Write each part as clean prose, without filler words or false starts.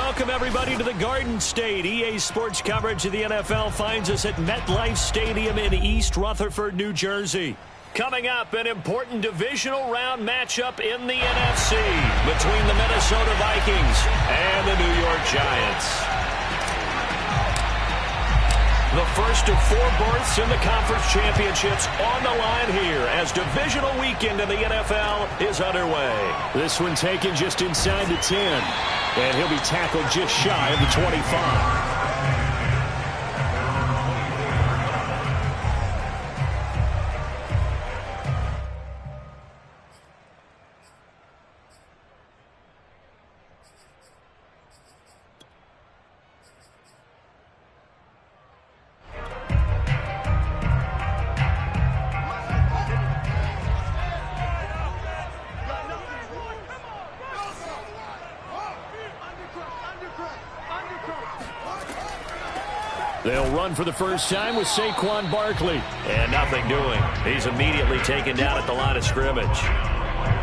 welcome everybody to the Garden State. EA Sports coverage of the NFL finds us at MetLife Stadium in East Rutherford, New Jersey. Coming up, an important divisional round matchup in the NFC between the Minnesota Vikings and the New York Giants. The first of 4 berths in the conference championships on the line here as divisional weekend in the NFL is underway. This one taken just inside the 10, and he'll be tackled just shy of the 25. They'll run for the first time with Saquon Barkley. And nothing doing. He's immediately taken down at the line of scrimmage.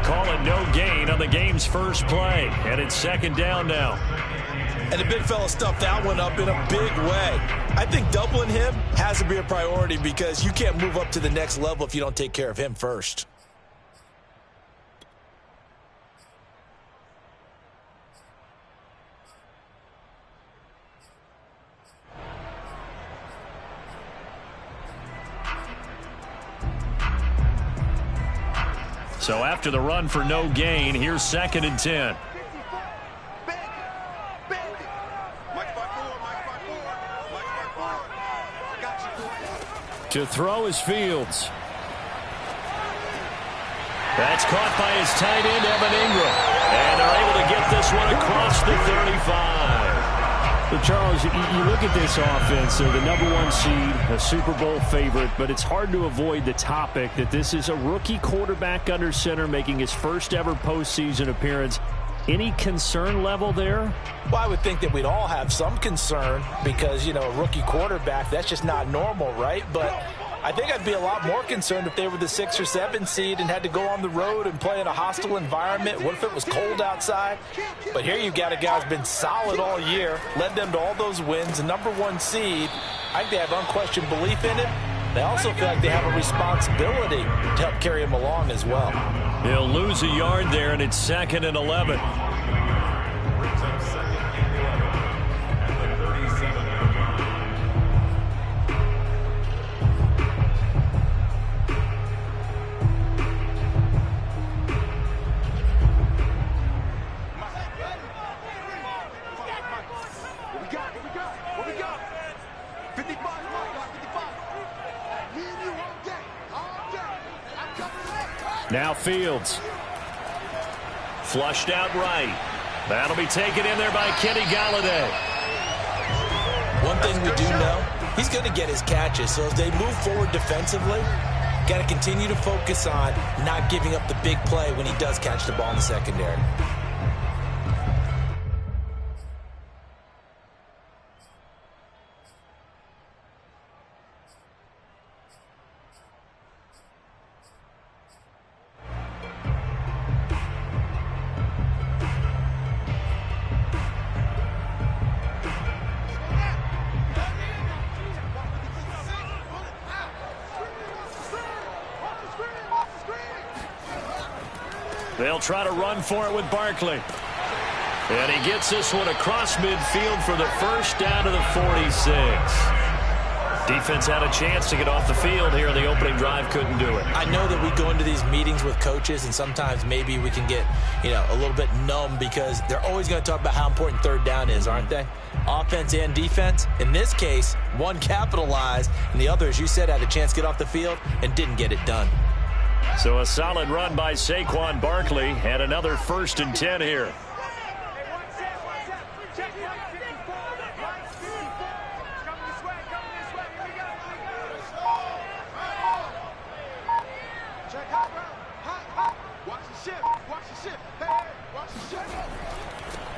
Calling no gain on the game's first play. And it's second down now. And the big fella stuffed that one up in a big way. I think doubling him has to be a priority because you can't move up to the next level if you don't take care of him first. So after the run for no gain, here's second and 10. To throw is Fields. That's caught by his tight end, Evan Ingram. And they're able to get this one across the 35. But Charles, you look at this offense, they're the #1 seed, a Super Bowl favorite, but it's hard to avoid the topic that this is a rookie quarterback under center making his first ever postseason appearance. Any concern level there? Well, I would think that we'd all have some concern because, you know, a rookie quarterback, that's just not normal, right? But I think I'd be a lot more concerned if they were the 6 or 7 seed and had to go on the road and play in a hostile environment. What if it was cold outside? But here you've got a guy who's been solid all year, led them to all those wins, a #1 seed. I think they have unquestioned belief in him. They also feel like they have a responsibility to help carry him along as well. He'll lose a yard there, and it's second and 11. Now Fields. Flushed out right. That'll be taken in there by Kenny Galladay. One thing we do know, he's going to get his catches. So as they move forward defensively, got to continue to focus on not giving up the big play when he does catch the ball in the secondary. They'll try to run for it with Barkley. And he gets this one across midfield for the first down to the 46. Defense had a chance to get off the field here in the opening drive, couldn't do it. I know that we go into these meetings with coaches, and sometimes maybe we can get, a little bit numb because they're always going to talk about how important third down is, aren't they? Offense and defense. In this case, one capitalized, and the other, as you said, had a chance to get off the field and didn't get it done. So a solid run by Saquon Barkley and another first and 10 here.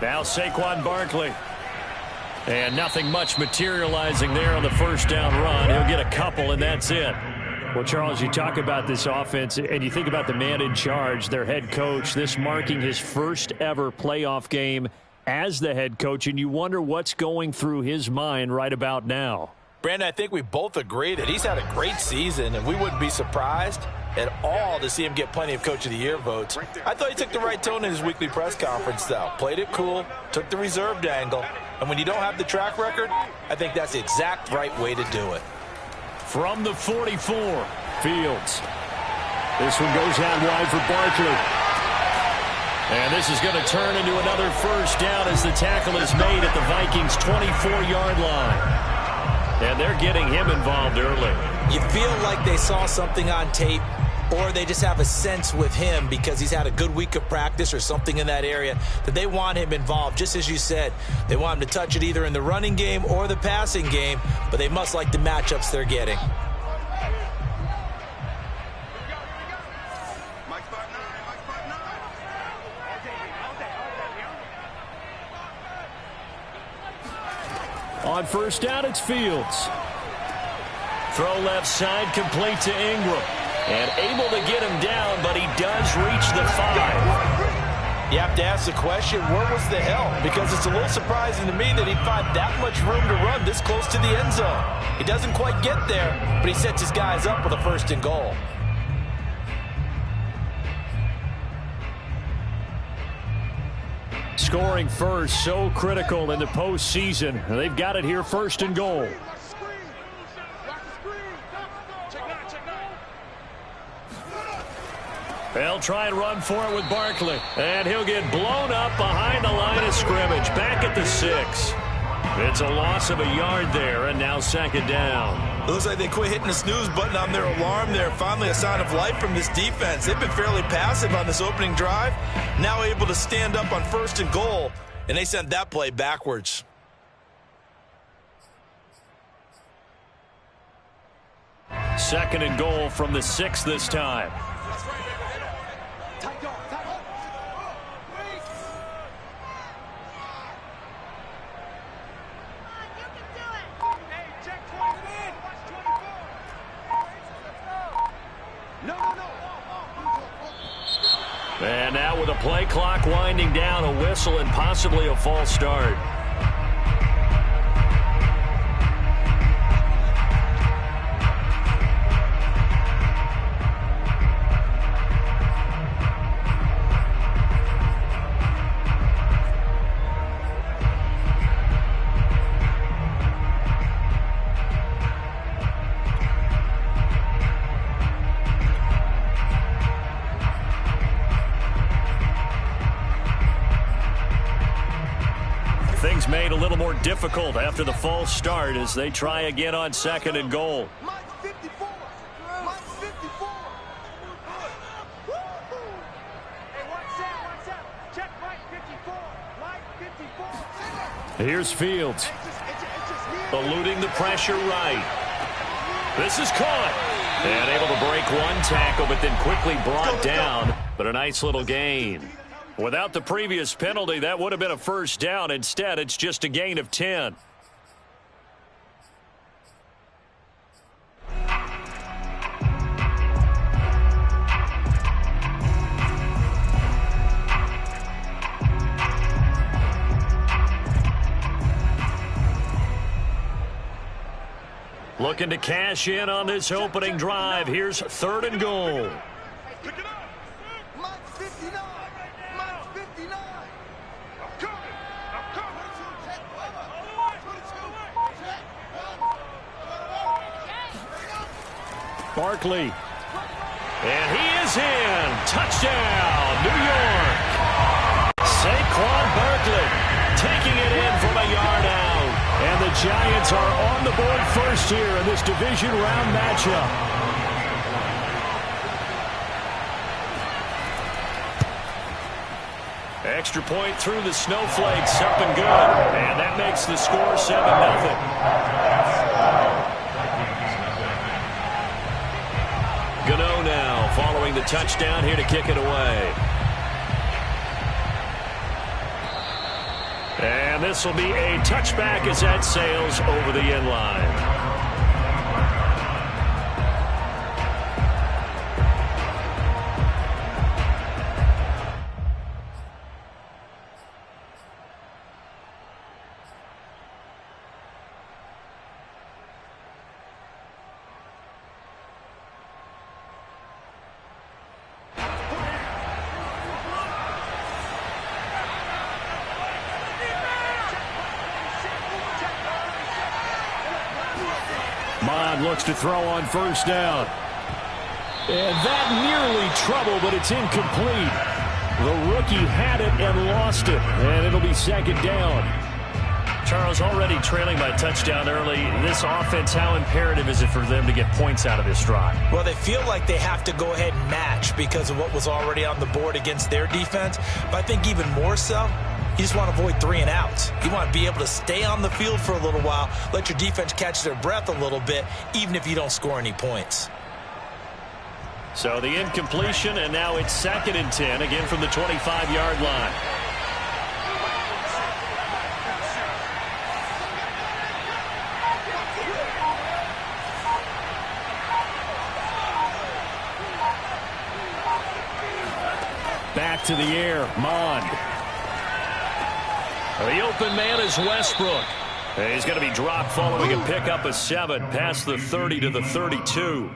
Now Saquon Barkley. And nothing much materializing there on the first down run. He'll get a couple, and that's it. Well, Charles, you talk about this offense, and you think about the man in charge, their head coach, this marking his first ever playoff game as the head coach, and you wonder what's going through his mind right about now. Brandon, I think we both agree that he's had a great season, and we wouldn't be surprised at all to see him get plenty of Coach of the Year votes. I thought he took the right tone in his weekly press conference, though. Played it cool, took the reserved angle, and when you don't have the track record, I think that's the exact right way to do it. From the 44, Fields. This one goes out wide for Barkley. And this is going to turn into another first down as the tackle is made at the Vikings' 24-yard line. And they're getting him involved early. You feel like they saw something on tape, or they just have a sense with him because he's had a good week of practice or something in that area that they want him involved. Just as you said, they want him to touch it either in the running game or the passing game, but they must like the matchups they're getting. On first down, it's Fields. Throw left side, complete to Ingram. And able to get him down, but he does reach the 5. You have to ask the question, where was the help? Because it's a little surprising to me that he'd find that much room to run this close to the end zone. He doesn't quite get there, but he sets his guys up with a 1st and goal. Scoring first, so critical in the postseason. They've got it here, 1st and goal. They'll try and run for it with Barkley. And he'll get blown up behind the line of scrimmage. Back at the 6. It's a loss of a yard there, and now 2nd down. It looks like they quit hitting the snooze button on their alarm there. Finally a sign of life from this defense. They've been fairly passive on this opening drive. Now able to stand up on 1st and goal, and they sent that play backwards. Second and goal from the 6 this time. And now with a play clock winding down, a whistle and possibly a false start. Things made a little more difficult after the false start as they try again on 2nd and goal. Here's Fields. Eluding the pressure right. This is caught. And able to break one tackle, but then quickly brought down. But a nice little gain. Without the previous penalty, that would have been a 1st down. Instead, it's just a gain of 10. Looking to cash in on this opening drive. Here's 3rd and goal. Barkley. And he is in. Touchdown, New York. Saquon Barkley taking it in from a yard out. And the Giants are on the board first here in this division round matchup. Extra point through the snowflakes, up and good. And that makes the score 7-0. Gano now following the touchdown here to kick it away. And this will be a touchback as that sails over the end line. Mond looks to throw on first down. And that nearly trouble, but it's incomplete. The rookie had it and lost it, and it'll be second down. Charles, already trailing by touchdown early. This offense, how imperative is it for them to get points out of this drive? Well, they feel like they have to go ahead and match because of what was already on the board against their defense. But I think even more so, you just want to avoid 3 and outs. You want to be able to stay on the field for a little while, let your defense catch their breath a little bit, even if you don't score any points. So the incompletion, and now it's 2nd and 10, again from the 25-yard line. Back to the air, Mond. The open man is Westbrook. He's going to be dropped following a pickup of 7 past the 30 to the 32.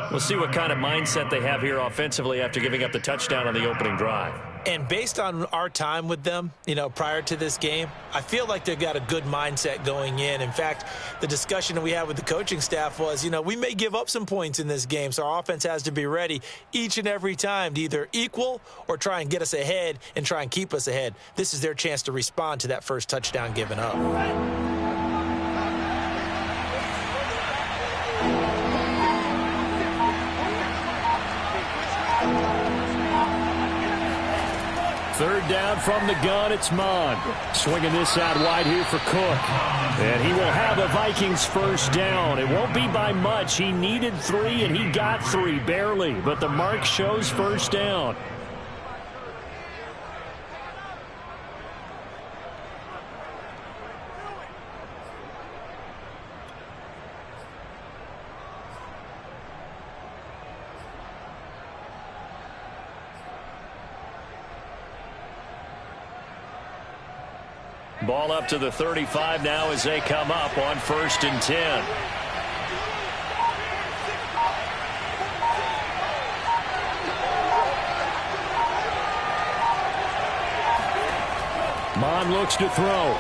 We'll see what kind of mindset they have here offensively after giving up the touchdown on the opening drive. And based on our time with them, prior to this game, I feel like they've got a good mindset going in. In fact, the discussion that we had with the coaching staff was, we may give up some points in this game, so our offense has to be ready each and every time to either equal or try and get us ahead and try and keep us ahead. This is their chance to respond to that first touchdown given up. Third down from the gun, it's Mond. Swinging this out wide here for Cook. And he will have a Vikings first down. It won't be by much. He needed 3, and he got 3, barely. But the mark shows first down. Ball up to the 35 now as they come up on 1st and 10. Mond looks to throw.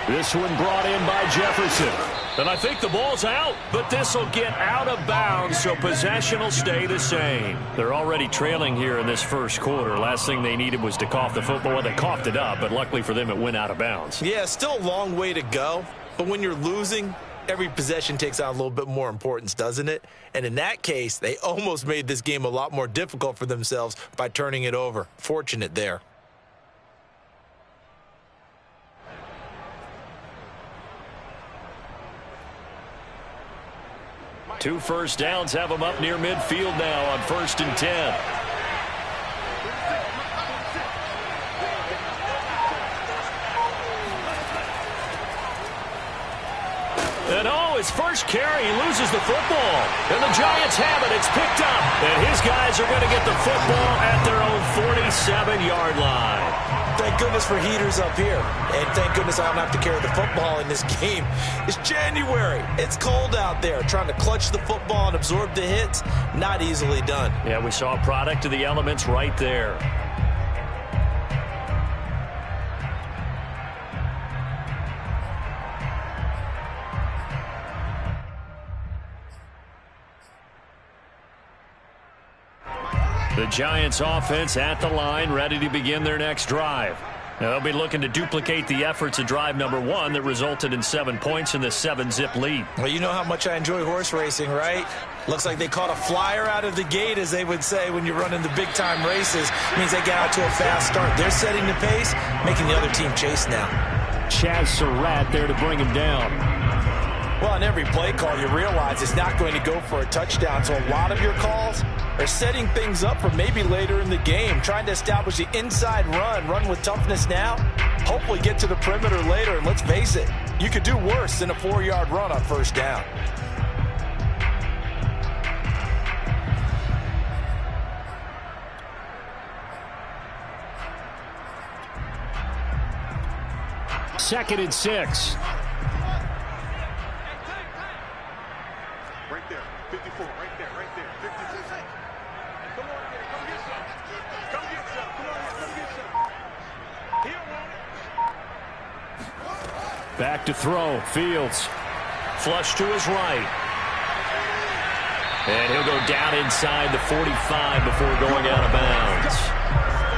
This one brought in by Jefferson. And I think the ball's out, but this will get out of bounds, so possession will stay the same. They're already trailing here in this first quarter. Last thing they needed was to cough the football. Well, they coughed it up, but luckily for them, it went out of bounds. Yeah, still a long way to go, but when you're losing, every possession takes on a little bit more importance, doesn't it? And in that case, they almost made this game a lot more difficult for themselves by turning it over. Fortunate there. Two first downs have them up near midfield now on 1st and 10. And his first carry, he loses the football. And the Giants have it. It's picked up. And his guys are going to get the football at their own 47-yard line. Thank goodness for heaters up here. And thank goodness I don't have to carry the football in this game. It's January. It's cold out there. Trying to clutch the football and absorb the hits, not easily done. Yeah, we saw a product of the elements right there. The Giants offense at the line, ready to begin their next drive. Now, they'll be looking to duplicate the efforts of drive number 1 that resulted in 7 points in the 7-zip lead. Well, you know how much I enjoy horse racing, right? Looks like they caught a flyer out of the gate, as they would say when you're running the big-time races. It means they get out to a fast start. They're setting the pace, making the other team chase now. Chaz Surratt there to bring him down. Well, on every play call, you realize it's not going to go for a touchdown. So a lot of your calls are setting things up for maybe later in the game, trying to establish the inside run with toughness now, hopefully get to the perimeter later. And let's face it, you could do worse than a 4-yard run on first down. Second and 6. Right there, 54, right there, 56. Come on here, come get some. Come get some. Come on here, come get some. He don't want it. Back to throw, Fields. flush to his right. And he'll go down inside the 45 before going out of bounds.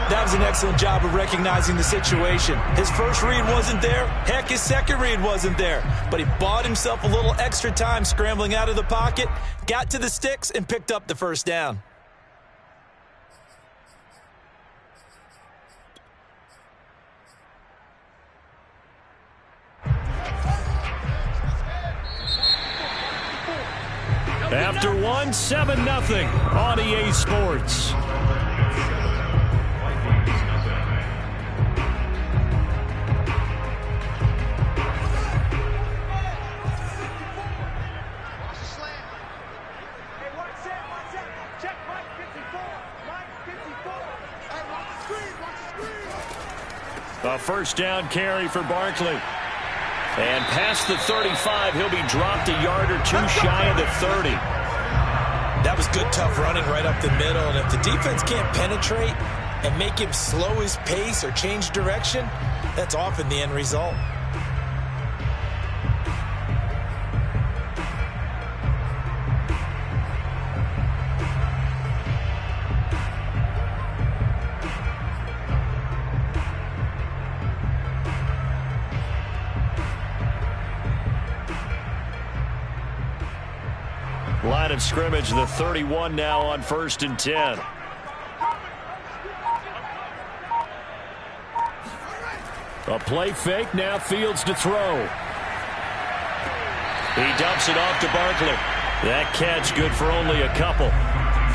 That was an excellent job of recognizing the situation. His first read wasn't there. Heck, his second read wasn't there. But he bought himself a little extra time scrambling out of the pocket, got to the sticks, and picked up the first down. After 7-0 on EA Sports. A first down carry for Barkley. And past the 35, he'll be dropped a yard or two shy of the 30. That was good, tough running right up the middle. And if the defense can't penetrate and make him slow his pace or change direction, that's often the end result. Line of scrimmage, the 31 now on 1st and 10. A play fake, now Fields to throw. He dumps it off to Barkley. That catch good for only a couple.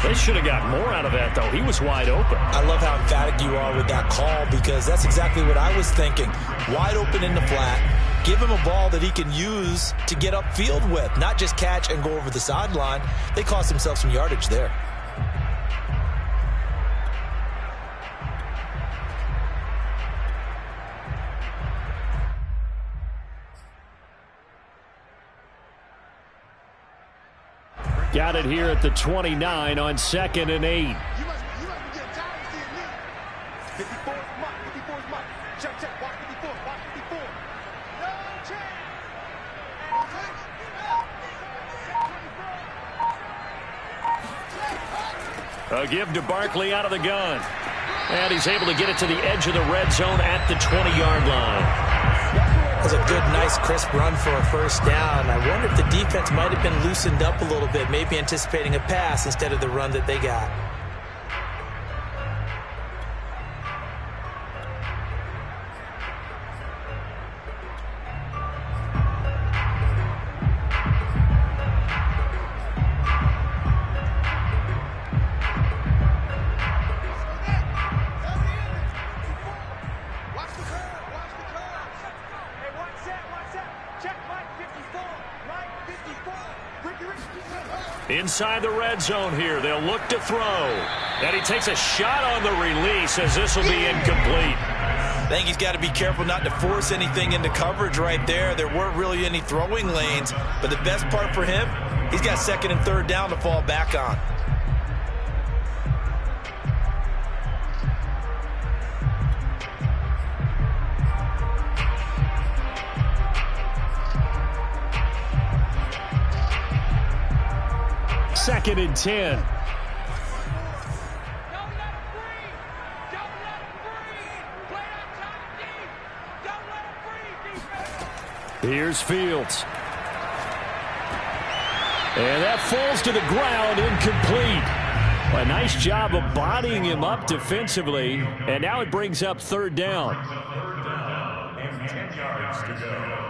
They should have got more out of that, though. He was wide open. I love how emphatic you are with that call, because that's exactly what I was thinking. Wide open in the flat. Give him a ball that he can use to get upfield with, not just catch and go over the sideline. They cost themselves some yardage there. Got it here at the 29 on 2nd and 8. 54 is Mike. 54 is Mike. Check, check. Watch 54. Watch 54. No check. A give to Barkley out of the gun. And he's able to get it to the edge of the red zone at the 20-yard line. That was a good, nice, crisp run for a first down. I wonder if the defense might have been loosened up a little bit, maybe anticipating a pass instead of the run that they got. Inside the red zone here, they'll look to throw. And he takes a shot on the release as this will be incomplete. I think he's got to be careful not to force anything into coverage right there. There weren't really any throwing lanes, but the best part for him, he's got 2nd and 3rd down to fall back on. Second and 10. Here's Fields. And that falls to the ground, incomplete. A nice job of bodying him up defensively. And now it brings up 3rd down. And 10 yards to go.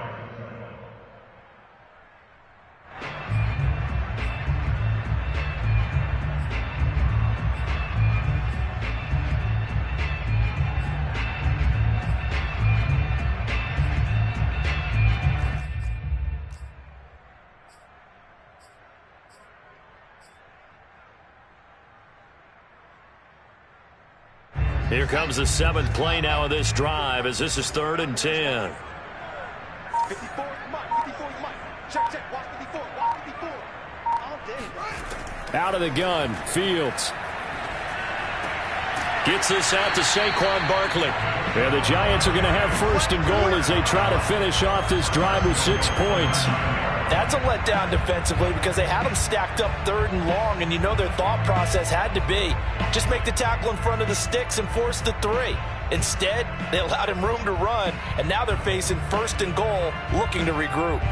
Here comes the 7th play now of this drive as this is 3rd and 10. 54 is Mike. 54 is Mike. Check, check. Watch 54. Watch 54. All day. Out of the gun, Fields. Gets this out to Saquon Barkley. And the Giants are going to have 1st and goal as they try to finish off this drive with 6 points. That's a letdown defensively because they had them stacked up 3rd and long, and you know their thought process had to be just make the tackle in front of the sticks and force the 3. Instead, they allowed him room to run, and now they're facing 1st and goal, looking to regroup.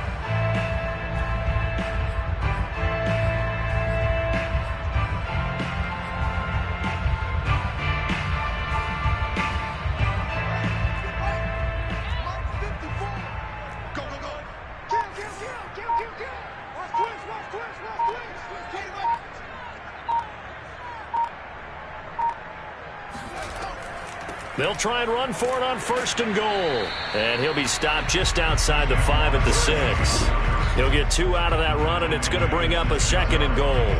They'll try and run for it on 1st and goal. And he'll be stopped just outside the 5 at the 6. He'll get 2 out of that run, and it's going to bring up a 2nd and goal.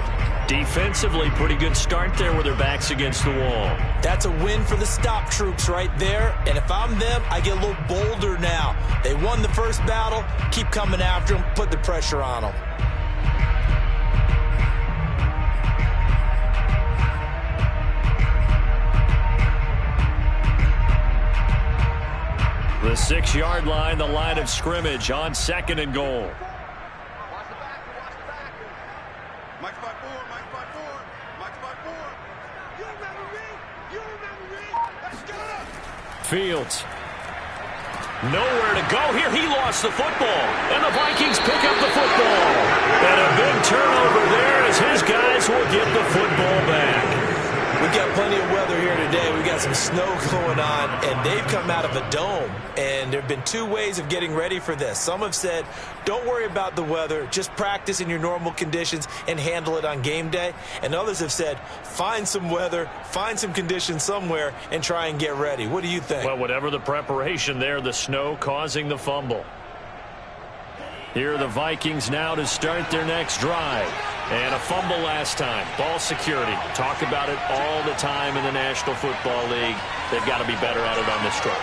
Defensively, pretty good start there with their backs against the wall. That's a win for the stop troops right there. And if I'm them, I get a little bolder now. They won the first battle. Keep coming after them. Put the pressure on them. The 6-yard line, the line of scrimmage on 2nd and goal. Watch the back. Mike's 5-4. Mike's 5-4. You remember me? Let's go. Fields. Nowhere to go here. He lost the football. And the Vikings pick up the football. And a big turnover there as his guys will get the football back. We've got plenty of weather here today. We've got some snow going on, and they've come out of a dome. And there have been 2 ways of getting ready for this. Some have said, don't worry about the weather. Just practice in your normal conditions and handle it on game day. And others have said, find some weather, find some conditions somewhere, and try and get ready. What do you think? Well, whatever the preparation there, the snow causing the fumble. Here are the Vikings now to start their next drive. And a fumble last time. Ball security. Talk about it all the time in the National Football League. They've got to be better at it on this drive.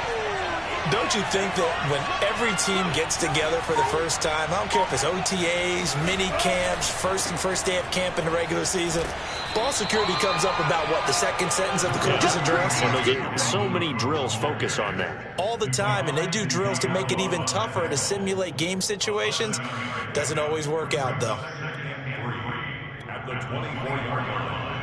Don't you think that when every team gets together for the first time, I don't care if it's OTAs, mini camps, first day of camp in the regular season, ball security comes up about, what, the 2nd sentence of the coach's address? Well, so many drills focus on that. All the time, and they do drills to make it even tougher to simulate game situations. Doesn't always work out, though. At the 24-yard line.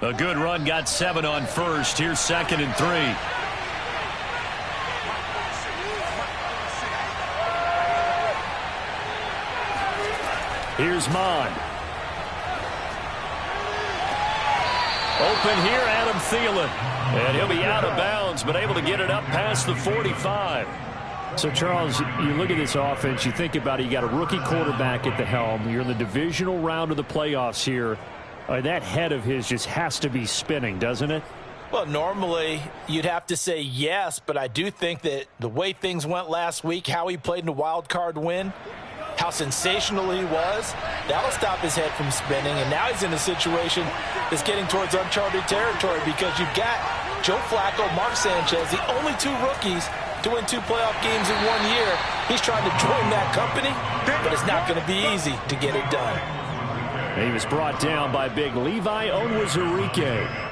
A good run got 7 on 1st. Here's 2nd and 3. Here's Mon. Open here, Adam Thielen. And he'll be out of bounds, but able to get it up past the 45. So, Charles, you look at this offense, you think about it, you got a rookie quarterback at the helm. You're in the divisional round of the playoffs here. That head of his just has to be spinning, doesn't it? Well, normally you'd have to say yes, but I do think that the way things went last week, how he played in the wild card win, how sensational he was, that'll stop his head from spinning. And now he's in a situation that's getting towards uncharted territory because you've got Joe Flacco, Mark Sanchez, the only 2 rookies to win 2 playoff games in 1 year. He's trying to join that company, but it's not going to be easy to get it done. He was brought down by big Levi Onwuzurike.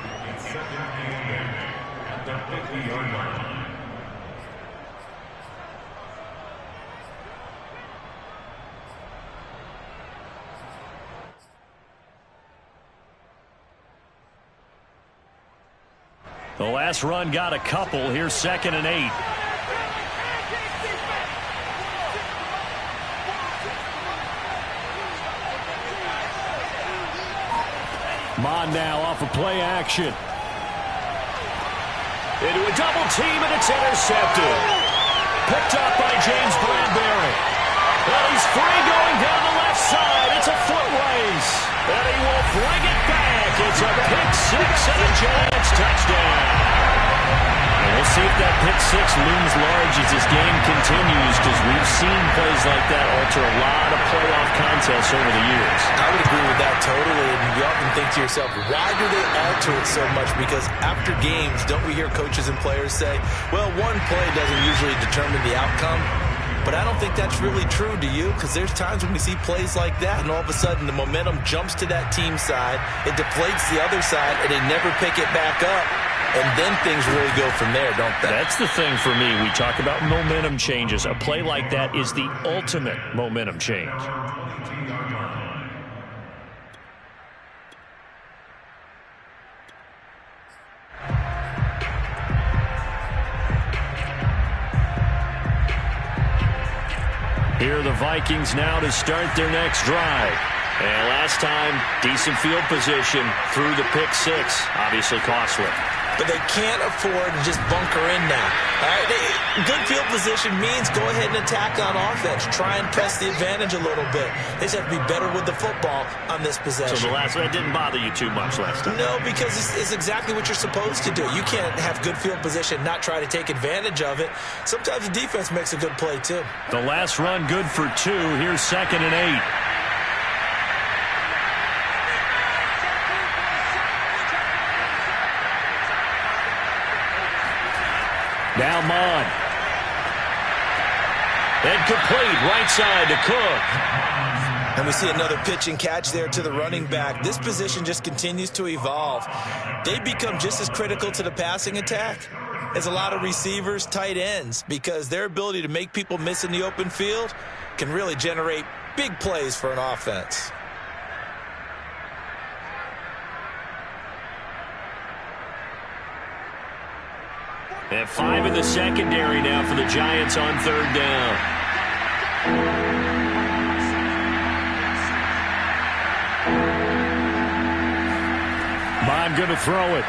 The last run got a couple. Here's 2nd and 8. Mon now off of play action. Into a double team, and it's intercepted. Picked up by James Bradbury. Well, he's free going down the left side. It's a foot race. And he will bring it back. It's a pick 6 and a Giants touchdown. And we'll see if that pick 6 looms large as this game continues, because we've seen plays like that alter a lot of playoff contests over the years. I would agree with that totally. And you often think to yourself, why do they alter it so much? Because after games, don't we hear coaches and players say, well, one play doesn't usually determine the outcome. but I don't think that's really true, do you? Because there's times when we see plays like that, and all of a sudden the momentum jumps to that team side, it deflates the other side, and they never pick it back up. And then things really go from there, don't they? That's the thing for me. We talk about momentum changes. A play like that is the ultimate momentum change. Here are the Vikings now to start their next drive. And last time, decent field position through the pick six. Obviously costly. But they can't afford to just bunker in now. All right, good field position means go ahead and attack on offense. Try and press the advantage a little bit. They just have to be better with the football on this possession. So the last one didn't bother you too much last time? No, because it's exactly what you're supposed to do. You can't have good field position, not try to take advantage of it. Sometimes the defense makes a good play, too. The last run good for 2. Here's 2nd and 8. Now Mon. And complete right side to Cook. And we see another pitch and catch there to the running back. This position just continues to evolve. They become just as critical to the passing attack as a lot of receivers, tight ends, because their ability to make people miss in the open field can really generate big plays for an offense. And 5 in the secondary now for the Giants on 3rd down. Bond going to throw it.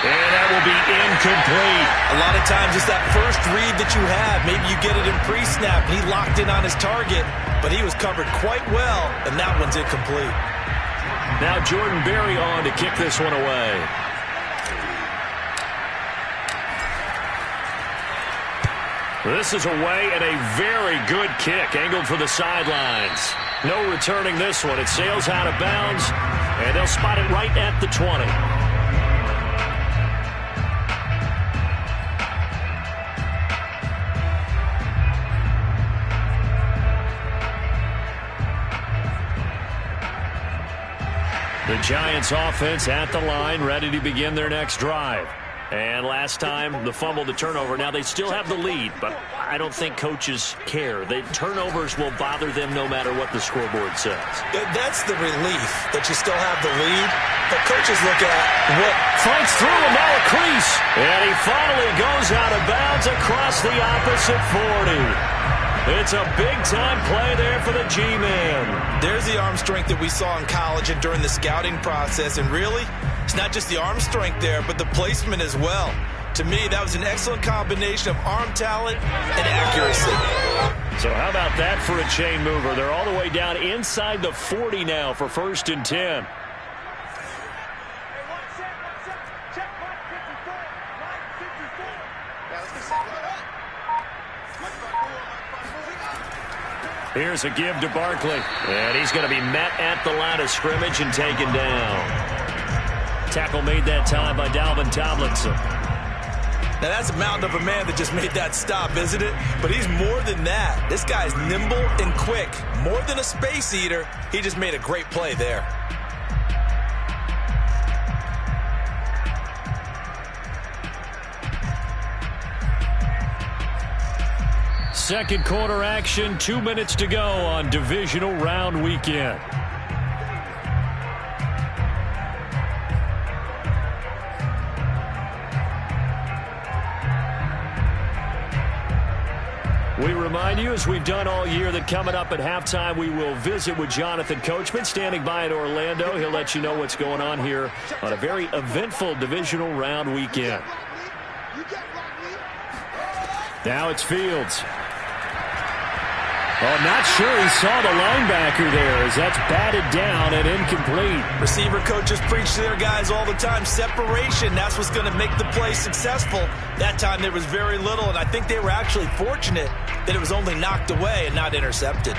And that will be incomplete. A lot of times it's that first read that you have. Maybe you get it in pre-snap, and he locked in on his target, but he was covered quite well, and that one's incomplete. Now Jordan Berry on to kick this one away. This is away and a very good kick, angled for the sidelines. No returning this one. It sails out of bounds, and they'll spot it right at the 20. The Giants offense at the line, ready to begin their next drive. And last time, the fumble, the turnover. Now, they still have the lead, but I don't think coaches care. The turnovers will bother them no matter what the scoreboard says. That's the relief that you still have the lead. But coaches look at what fights through a narrow crease. And he finally goes out of bounds across the opposite 40. It's a big-time play there for the G-Man. There's the arm strength that we saw in college and during the scouting process. And really, it's not just the arm strength there, but the placement as well. To me, that was an excellent combination of arm talent and accuracy. So how about that for a chain mover? They're all the way down inside the 40 now for 1st and 10. Here's a give to Barkley. And he's going to be met at the line of scrimmage and taken down. Tackle made that time by Dalvin Tomlinson. Now, that's a mountain of a man that just made that stop, isn't it? But he's more than that. This guy's nimble and quick. More than a space eater, he just made a great play there. Second quarter action, 2 minutes to go on Divisional Round weekend. We remind you, as we've done all year, that coming up at halftime, we will visit with Jonathan Coachman, standing by in Orlando. He'll let you know what's going on here on a very eventful Divisional Round weekend. Now it's Fields. Oh, not sure he saw the linebacker there as that's batted down and incomplete. Receiver coaches preach to their guys all the time. Separation, that's what's going to make the play successful. That time there was very little, and I think they were actually fortunate that it was only knocked away and not intercepted.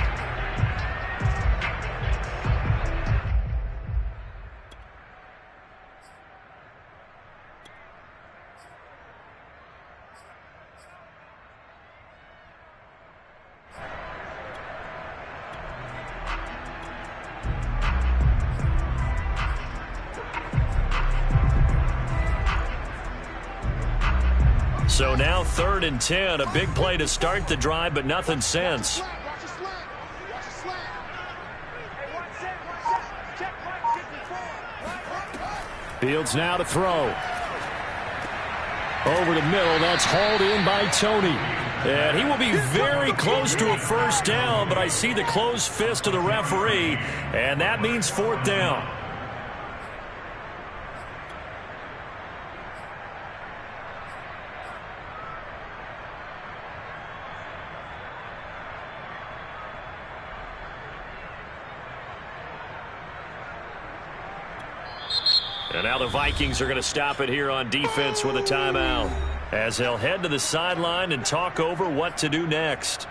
So now 3rd and 10. A big play to start the drive, but nothing since. Fields now to throw. Over the middle, that's hauled in by Tony. And he will be very close to a first down, but I see the closed fist of the referee, and that means 4th down. And now the Vikings are going to stop it here on defense with a timeout, as they'll head to the sideline and talk over what to do next.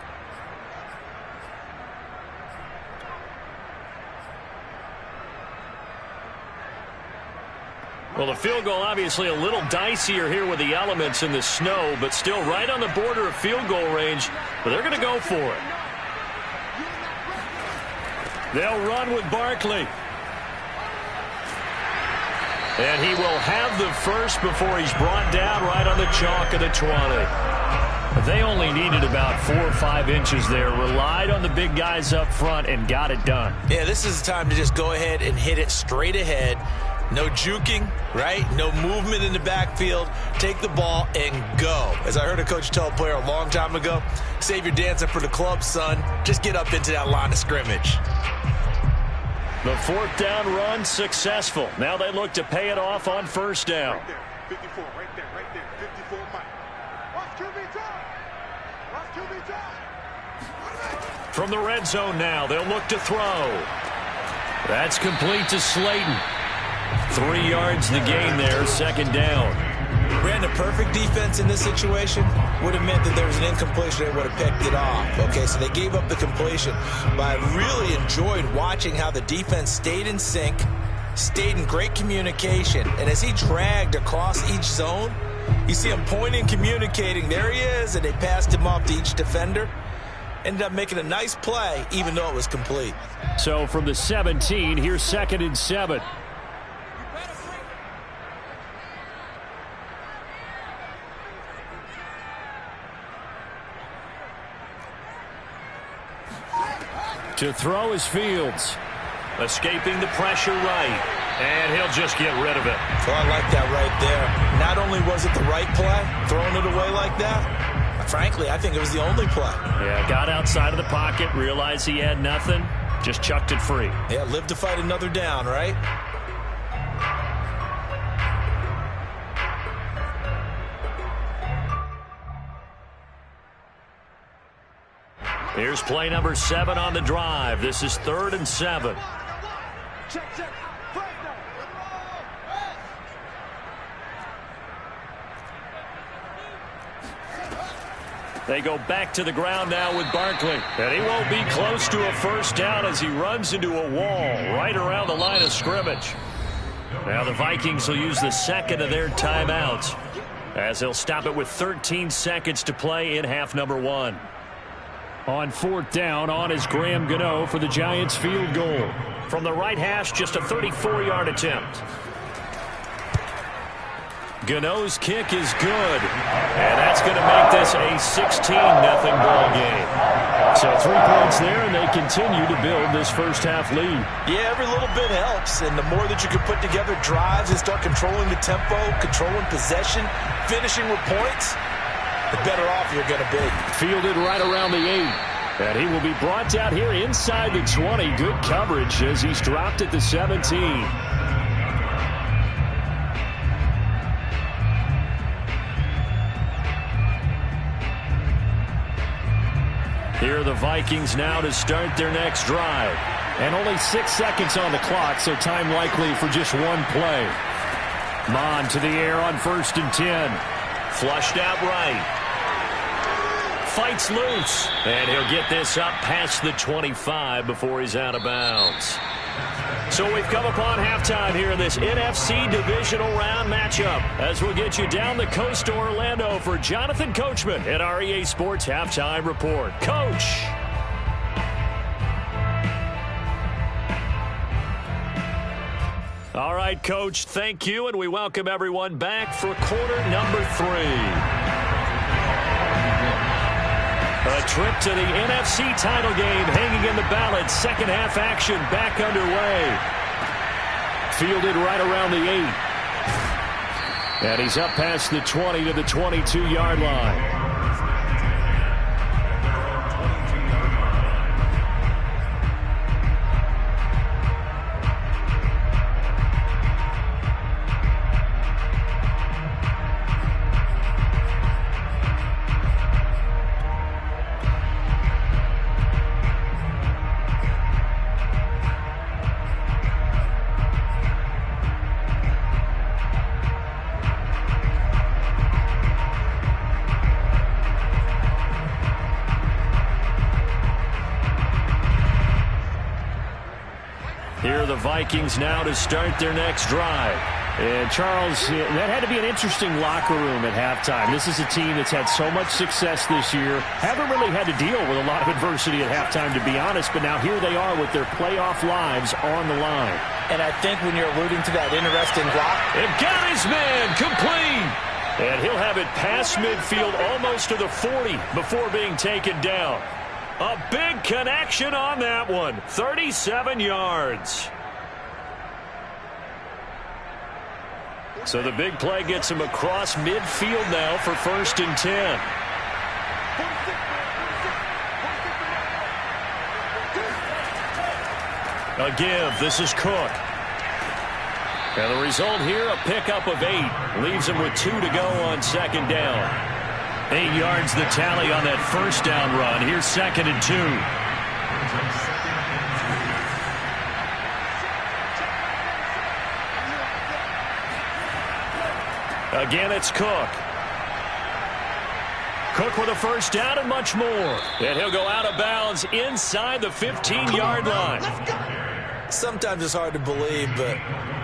Well, the field goal obviously a little dicier here with the elements in the snow, but still right on the border of field goal range. But they're going to go for it. They'll run with Barkley. And he will have the first before he's brought down right on the chalk of the 20. They only needed about 4 or 5 inches there. Relied on the big guys up front and got it done. Yeah, this is the time to just go ahead and hit it straight ahead. No juking, right? No movement in the backfield. Take the ball and go. As I heard a coach tell a player a long time ago, save your dancing for the club, son. Just get up into that line of scrimmage. The 4th down run successful. Now they look to pay it off on 1st down. Right there, 54, right there, 54, Mike. Watch QB time. Watch QB time. From the red zone now, they'll look to throw. That's complete to Slayton. 3 yards the gain there, 2nd down. Brandon, perfect defense in this situation would have meant that there was an incompletion. They would have picked it off. Okay, so they gave up the completion. But I really enjoyed watching how the defense stayed in sync, stayed in great communication. And as he dragged across each zone, you see him pointing, communicating. There he is, and they passed him off to each defender. Ended up making a nice play, even though it was complete. So from the 17, here's 2nd and 7. To throw is Fields. Escaping the pressure right. And he'll just get rid of it. So I like that right there. Not only was it the right play, throwing it away like that, frankly, I think it was the only play. Yeah, got outside of the pocket, realized he had nothing, just chucked it free. Yeah, live to fight another down, right? Here's play number 7 on the drive. This is 3rd and 7. They go back to the ground now with Barkley. And he won't be close to a first down as he runs into a wall right around the line of scrimmage. Now the Vikings will use the 2nd of their timeouts, as they'll stop it with 13 seconds to play in half number 1. On 4th down, on is Graham Gano for the Giants field goal. From the right hash, just a 34-yard attempt. Gano's kick is good. And that's going to make this a 16-0 ball game. So 3 points there, and they continue to build this first half lead. Yeah, every little bit helps. And the more that you can put together drives and start controlling the tempo, controlling possession, finishing with points, the better off you're going to be. Fielded right around the 8. And he will be brought down here inside the 20. Good coverage as he's dropped at the 17. Here are the Vikings now to start their next drive. And only 6 seconds on the clock, so time likely for just one play. Mon to the air on 1st and 10. Flushed out right. Fights loose. And he'll get this up past the 25 before he's out of bounds. So we've come upon halftime here in this NFC Divisional Round matchup, as we'll get you down the coast to Orlando for Jonathan Coachman at our EA Sports Halftime Report. Coach. All right, Coach, thank you, and we welcome everyone back for quarter number 3. trip to the NFC title game hanging in the balance. Second half action back underway. Fielded right around the 8. And he's up past the 20 to the 22-yard line. Here are the Vikings now to start their next drive. And Charles, that had to be an interesting locker room at halftime. This is a team that's had so much success this year. Haven't really had to deal with a lot of adversity at halftime, to be honest. But now here they are with their playoff lives on the line. And I think when you're alluding to that interesting block. And got his man complete. And he'll have it past midfield almost to the 40 before being taken down. A big connection on that one. 37 yards. So the big play gets him across midfield now for 1st and 10. A give. This is Cook. And the result here, a pickup of 8. Leaves him with 2 to go on 2nd down. 8 yards the tally on that 1st down run. Here's 2nd and 2. Again, it's Cook. Cook with a 1st down and much more. And he'll go out of bounds inside the 15-yard line. Sometimes it's hard to believe, but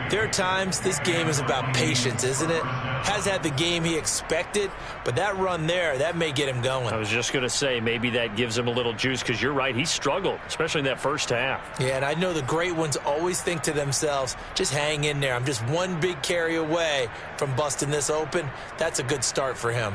there are times this game is about patience, isn't it? Has had the game he expected, but that run there, that may get him going. I was just going to say, maybe that gives him a little juice, because you're right, he struggled, especially in that 1st half. Yeah, and I know the great ones always think to themselves, just hang in there. I'm just one big carry away from busting this open. That's a good start for him.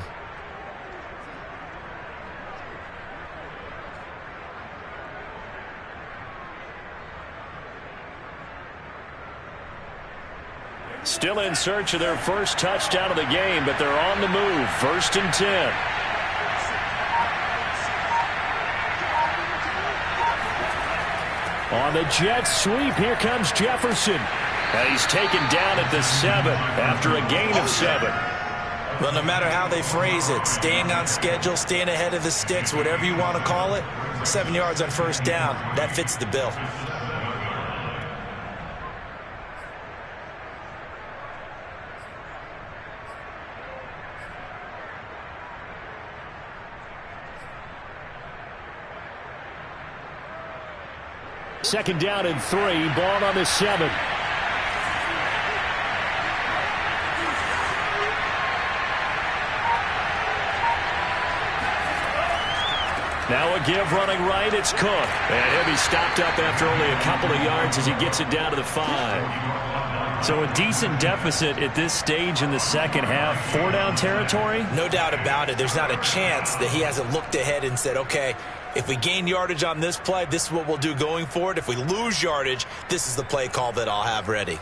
Still in search of their first touchdown of the game, but they're on the move. 1st and 10. On the jet sweep, here comes Jefferson. And he's taken down at the 7 after a gain of 7. Well, no matter how they phrase it, staying on schedule, staying ahead of the sticks, whatever you want to call it, 7 yards on 1st down, that fits the bill. Second down and 3, ball on the 7. Now a give running right, it's Cook. And he'll be stopped up after only a couple of yards as he gets it down to the 5. So a decent deficit at this stage in the second half. 4-down territory? No doubt about it. There's not a chance that he hasn't looked ahead and said, okay, if we gain yardage on this play, this is what we'll do going forward. If we lose yardage, this is the play call that I'll have ready.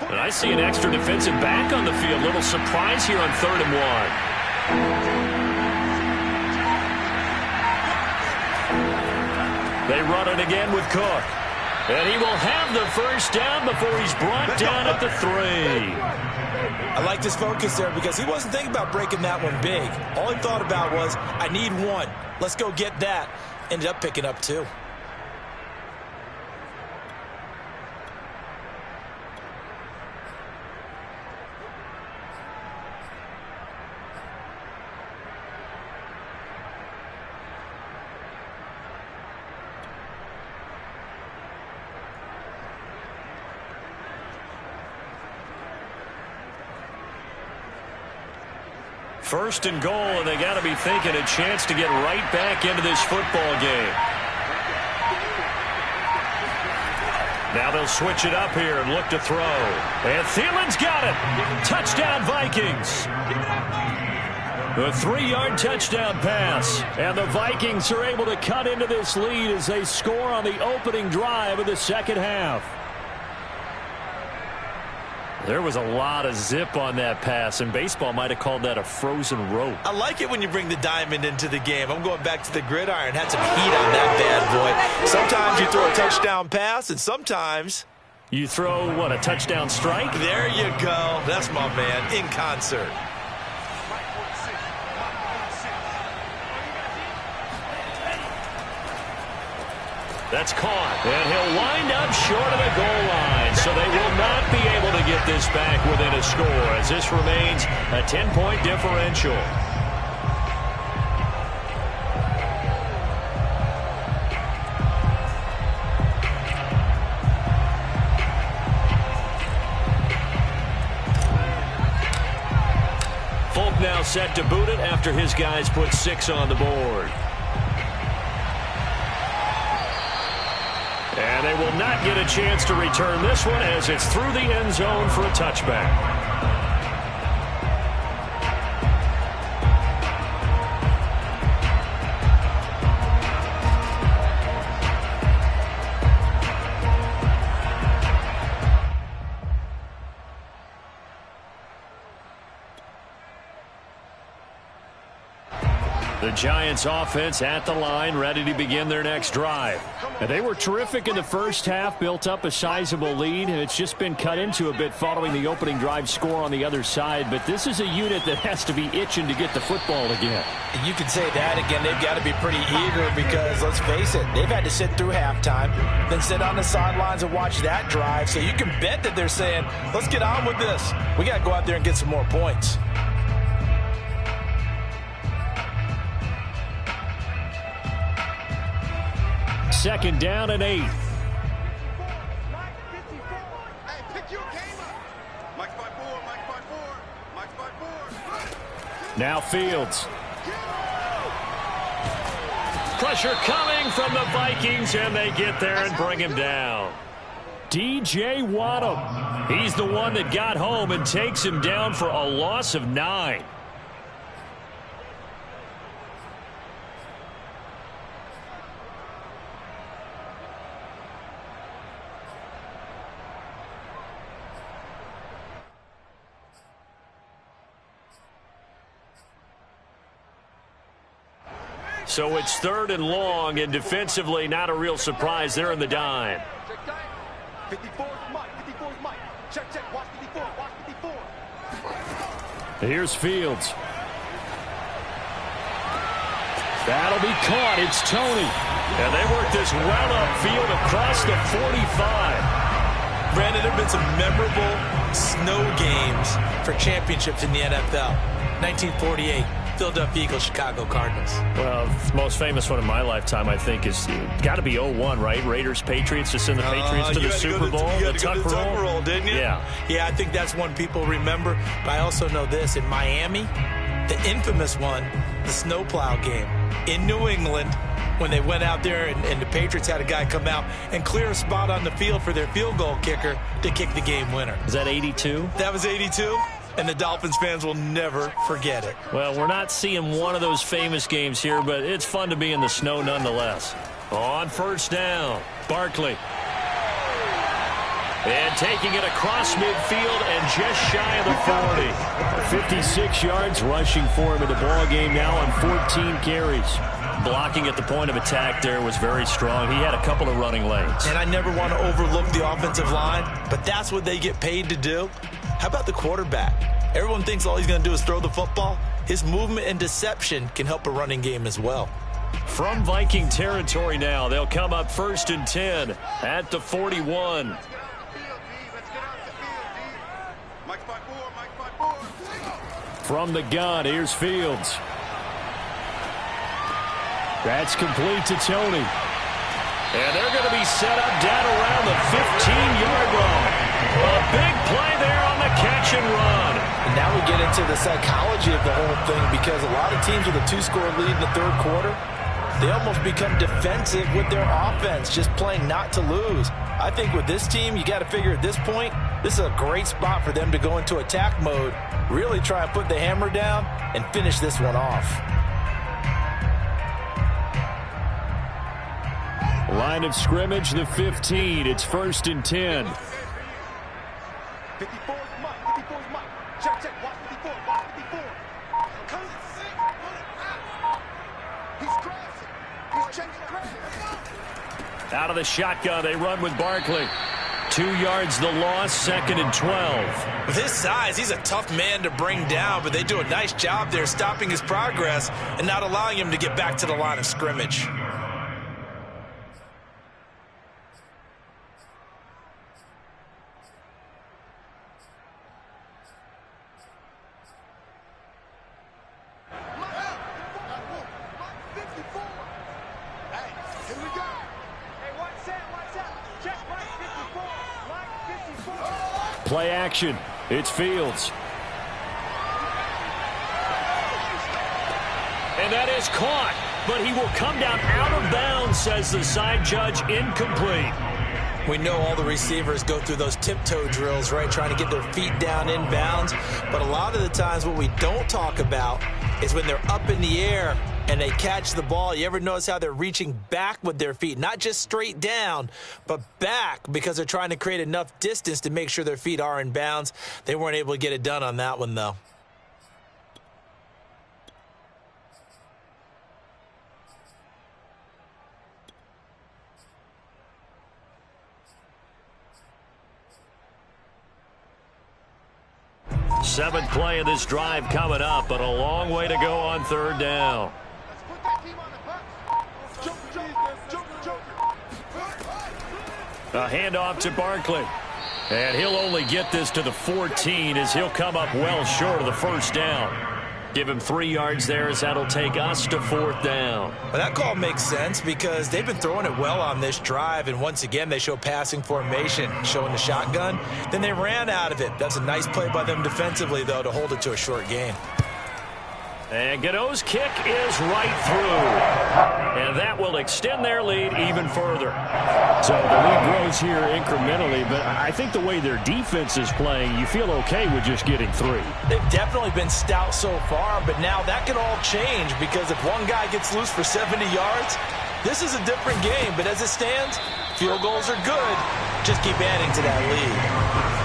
And I see an extra defensive back on the field. Little surprise here on 3rd and 1. They run it again with Cook. And he will have the 1st down before he's brought down at the 3. I like this focus there because he wasn't thinking about breaking that one big. All he thought about was, I need 1. Let's go get that. Ended up picking up 2. First and goal, and they got to be thinking a chance to get right back into this football game. Now they'll switch it up here and look to throw. And Thielen's got it. Touchdown, Vikings. A 3-yard touchdown pass. And the Vikings are able to cut into this lead as they score on the opening drive of the second half. There was a lot of zip on that pass, and baseball might have called that a frozen rope. I like it when you bring the diamond into the game. I'm going back to the gridiron. Had some heat on that bad boy. Sometimes you throw a touchdown pass, and sometimes you throw, what, a touchdown strike? There you go. That's my man, in concert. That's caught, and he'll wind up short of the goal line, so they will not be able to get this back within a score, as this remains a 10-point differential. Folk now set to boot it after his guys put 6 on the board. And they will not get a chance to return this one as it's through the end zone for a touchback. The Giants offense at the line, ready to begin their next drive. And they were terrific in the first half, built up a sizable lead, and it's just been cut into a bit following the opening drive score on the other side. But this is a unit that has to be itching to get the football again. You can say that again. They've got to be pretty eager because, let's face it, they've had to sit through halftime, then sit on the sidelines and watch that drive. So you can bet that they're saying, let's get on with this. We got to go out there and get some more points. Second down and 8. Hey, pick your game up. Mike's by 4, Mike's by 4, Mike's by 4. Now Fields. Pressure coming from the Vikings, and they get there and bring him down. DJ Waddle. He's the one that got home and takes him down for a loss of 9. So it's 3rd and long, and defensively not a real surprise. They're in the dime. 54 Mike, 54 Mike. Check, check, watch 54, watch 54. Here's Fields. That'll be caught. It's Tony. And they work this well upfield across the 45. Brandon, there have been some memorable snow games for championships in the NFL. 1948. Philadelphia Eagles, Chicago Cardinals. Well, the most famous one in my lifetime, I think, is got to be 01, right? Raiders, Patriots, to send the Patriots to the Super Bowl. You had to go to the tuck roll, didn't you? Yeah. Yeah, I think that's one people remember. But I also know this. In Miami, the infamous one, the snowplow game in New England, when they went out there and the Patriots had a guy come out and clear a spot on the field for their field goal kicker to kick the game winner. Is that 82? That was 82. And the Dolphins fans will never forget it. Well, we're not seeing one of those famous games here, but it's fun to be in the snow nonetheless. On first down, Barkley. And taking it across midfield and just shy of the 40. 56 yards rushing for him in the ball game now on 14 carries. Blocking at the point of attack there was very strong. He had a couple of running lanes. And I never want to overlook the offensive line, but that's what they get paid to do. How about the quarterback? Everyone thinks all he's going to do is throw the football. His movement and deception can help a running game as well. From Viking territory now, they'll come up 1st and 10 at the 41. From the gun, here's Fields. That's complete to Tony. And they're going to be set up down around the 15-yard line. A big play there on the catch and run. And now we get into the psychology of the whole thing, because a lot of teams with a 2-score lead in the third quarter, they almost become defensive with their offense, just playing not to lose. I think with this team, you got to figure at this point, this is a great spot for them to go into attack mode, really try and put the hammer down and finish this one off. Line of scrimmage, the 15. It's 1st and 10. 54 is Mike. 54 is Mike. Check, check. Watch 54. Watch 54. Come He's crashing. He's changing crash. Out of the shotgun, they run with Barkley. 2 yards the loss, 2nd and 12. With his size, he's a tough man to bring down, but they do a nice job there stopping his progress and not allowing him to get back to the line of scrimmage. Play action. It's Fields. And that is caught, but he will come down out of bounds, says the side judge. Incomplete. We know all the receivers go through those tiptoe drills, right, trying to get their feet down in bounds. But a lot of the times what we don't talk about is when they're up in the air and they catch the ball. You ever notice how they're reaching back with their feet? Not just straight down, but back, because they're trying to create enough distance to make sure their feet are in bounds. They weren't able to get it done on that one, though. Seventh play of this drive coming up, but a long way to go on 3rd down. Let's put that team on the bus. A handoff to Barkley. And he'll only get this to the 14 as he'll come up well short of the 1st down. Give him 3 yards there as that'll take us to 4th down. Well, that call makes sense because they've been throwing it well on this drive, and once again they show passing formation, showing the shotgun. Then they ran out of it. That's a nice play by them defensively, though, to hold it to a short gain. And Gano's kick is right through. And that will extend their lead even further. So the lead grows here incrementally, but I think the way their defense is playing, you feel okay with just getting 3. They've definitely been stout so far, but now that could all change, because if one guy gets loose for 70 yards, this is a different game. But as it stands, field goals are good. Just keep adding to that lead.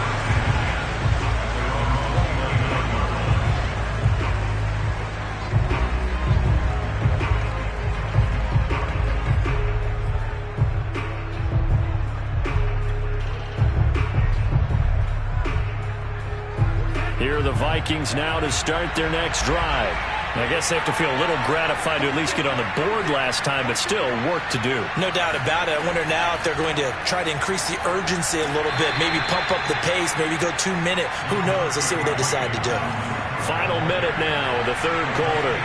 Here are the Vikings now to start their next drive. I guess they have to feel a little gratified to at least get on the board last time, but still work to do. No doubt about it. I wonder now if they're going to try to increase the urgency a little bit, maybe pump up the pace, maybe go 2 minute. Who knows? Let's see what they decide to do. Final minute now of the 3rd quarter.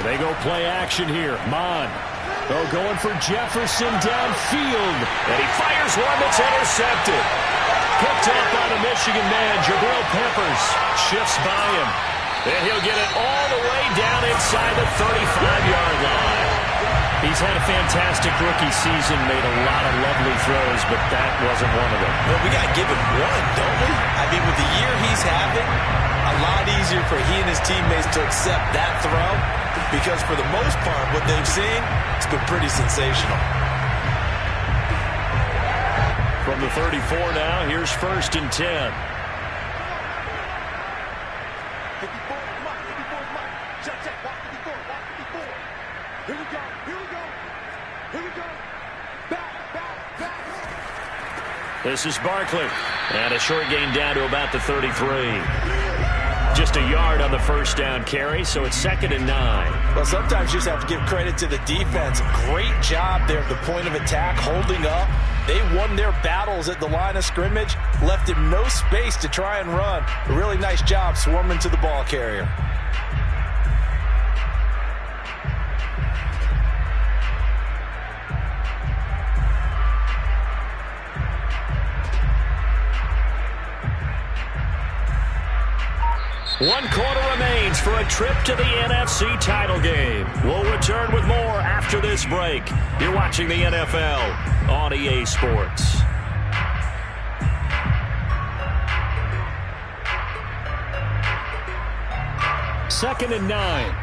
They go play action here. Mon. Oh, going for Jefferson downfield. And he fires one that's intercepted. Picked up by the Michigan man, Jabril Peppers. Shifts by him. And he'll get it all the way down inside the 35-yard line. He's had a fantastic rookie season, made a lot of lovely throws, but that wasn't one of them. Well, we got to give him one, don't we? I mean, with the year he's having, a lot easier for he and his teammates to accept that throw, because for the most part, what they've seen, it's been pretty sensational. From the 34 now, here's 1st and 10. 54 is Mike. 54 is Mike. Check, check. Watch 54. Watch 54. Here we go. Here we go. Here we go. Back, back, back. This is Barkley. And a short gain down to about the 33. Just a yard on the 1st down carry, so it's 2nd and 9. Well, sometimes you just have to give credit to the defense. Great job there at the point of attack, holding up, They won their battles at the line of scrimmage, left him no space to try and run. A really nice job swarming to the ball carrier. One quarter remains for a trip to the NFC title game. We'll return with more after this break. You're watching the NFL on EA Sports. Second and 9.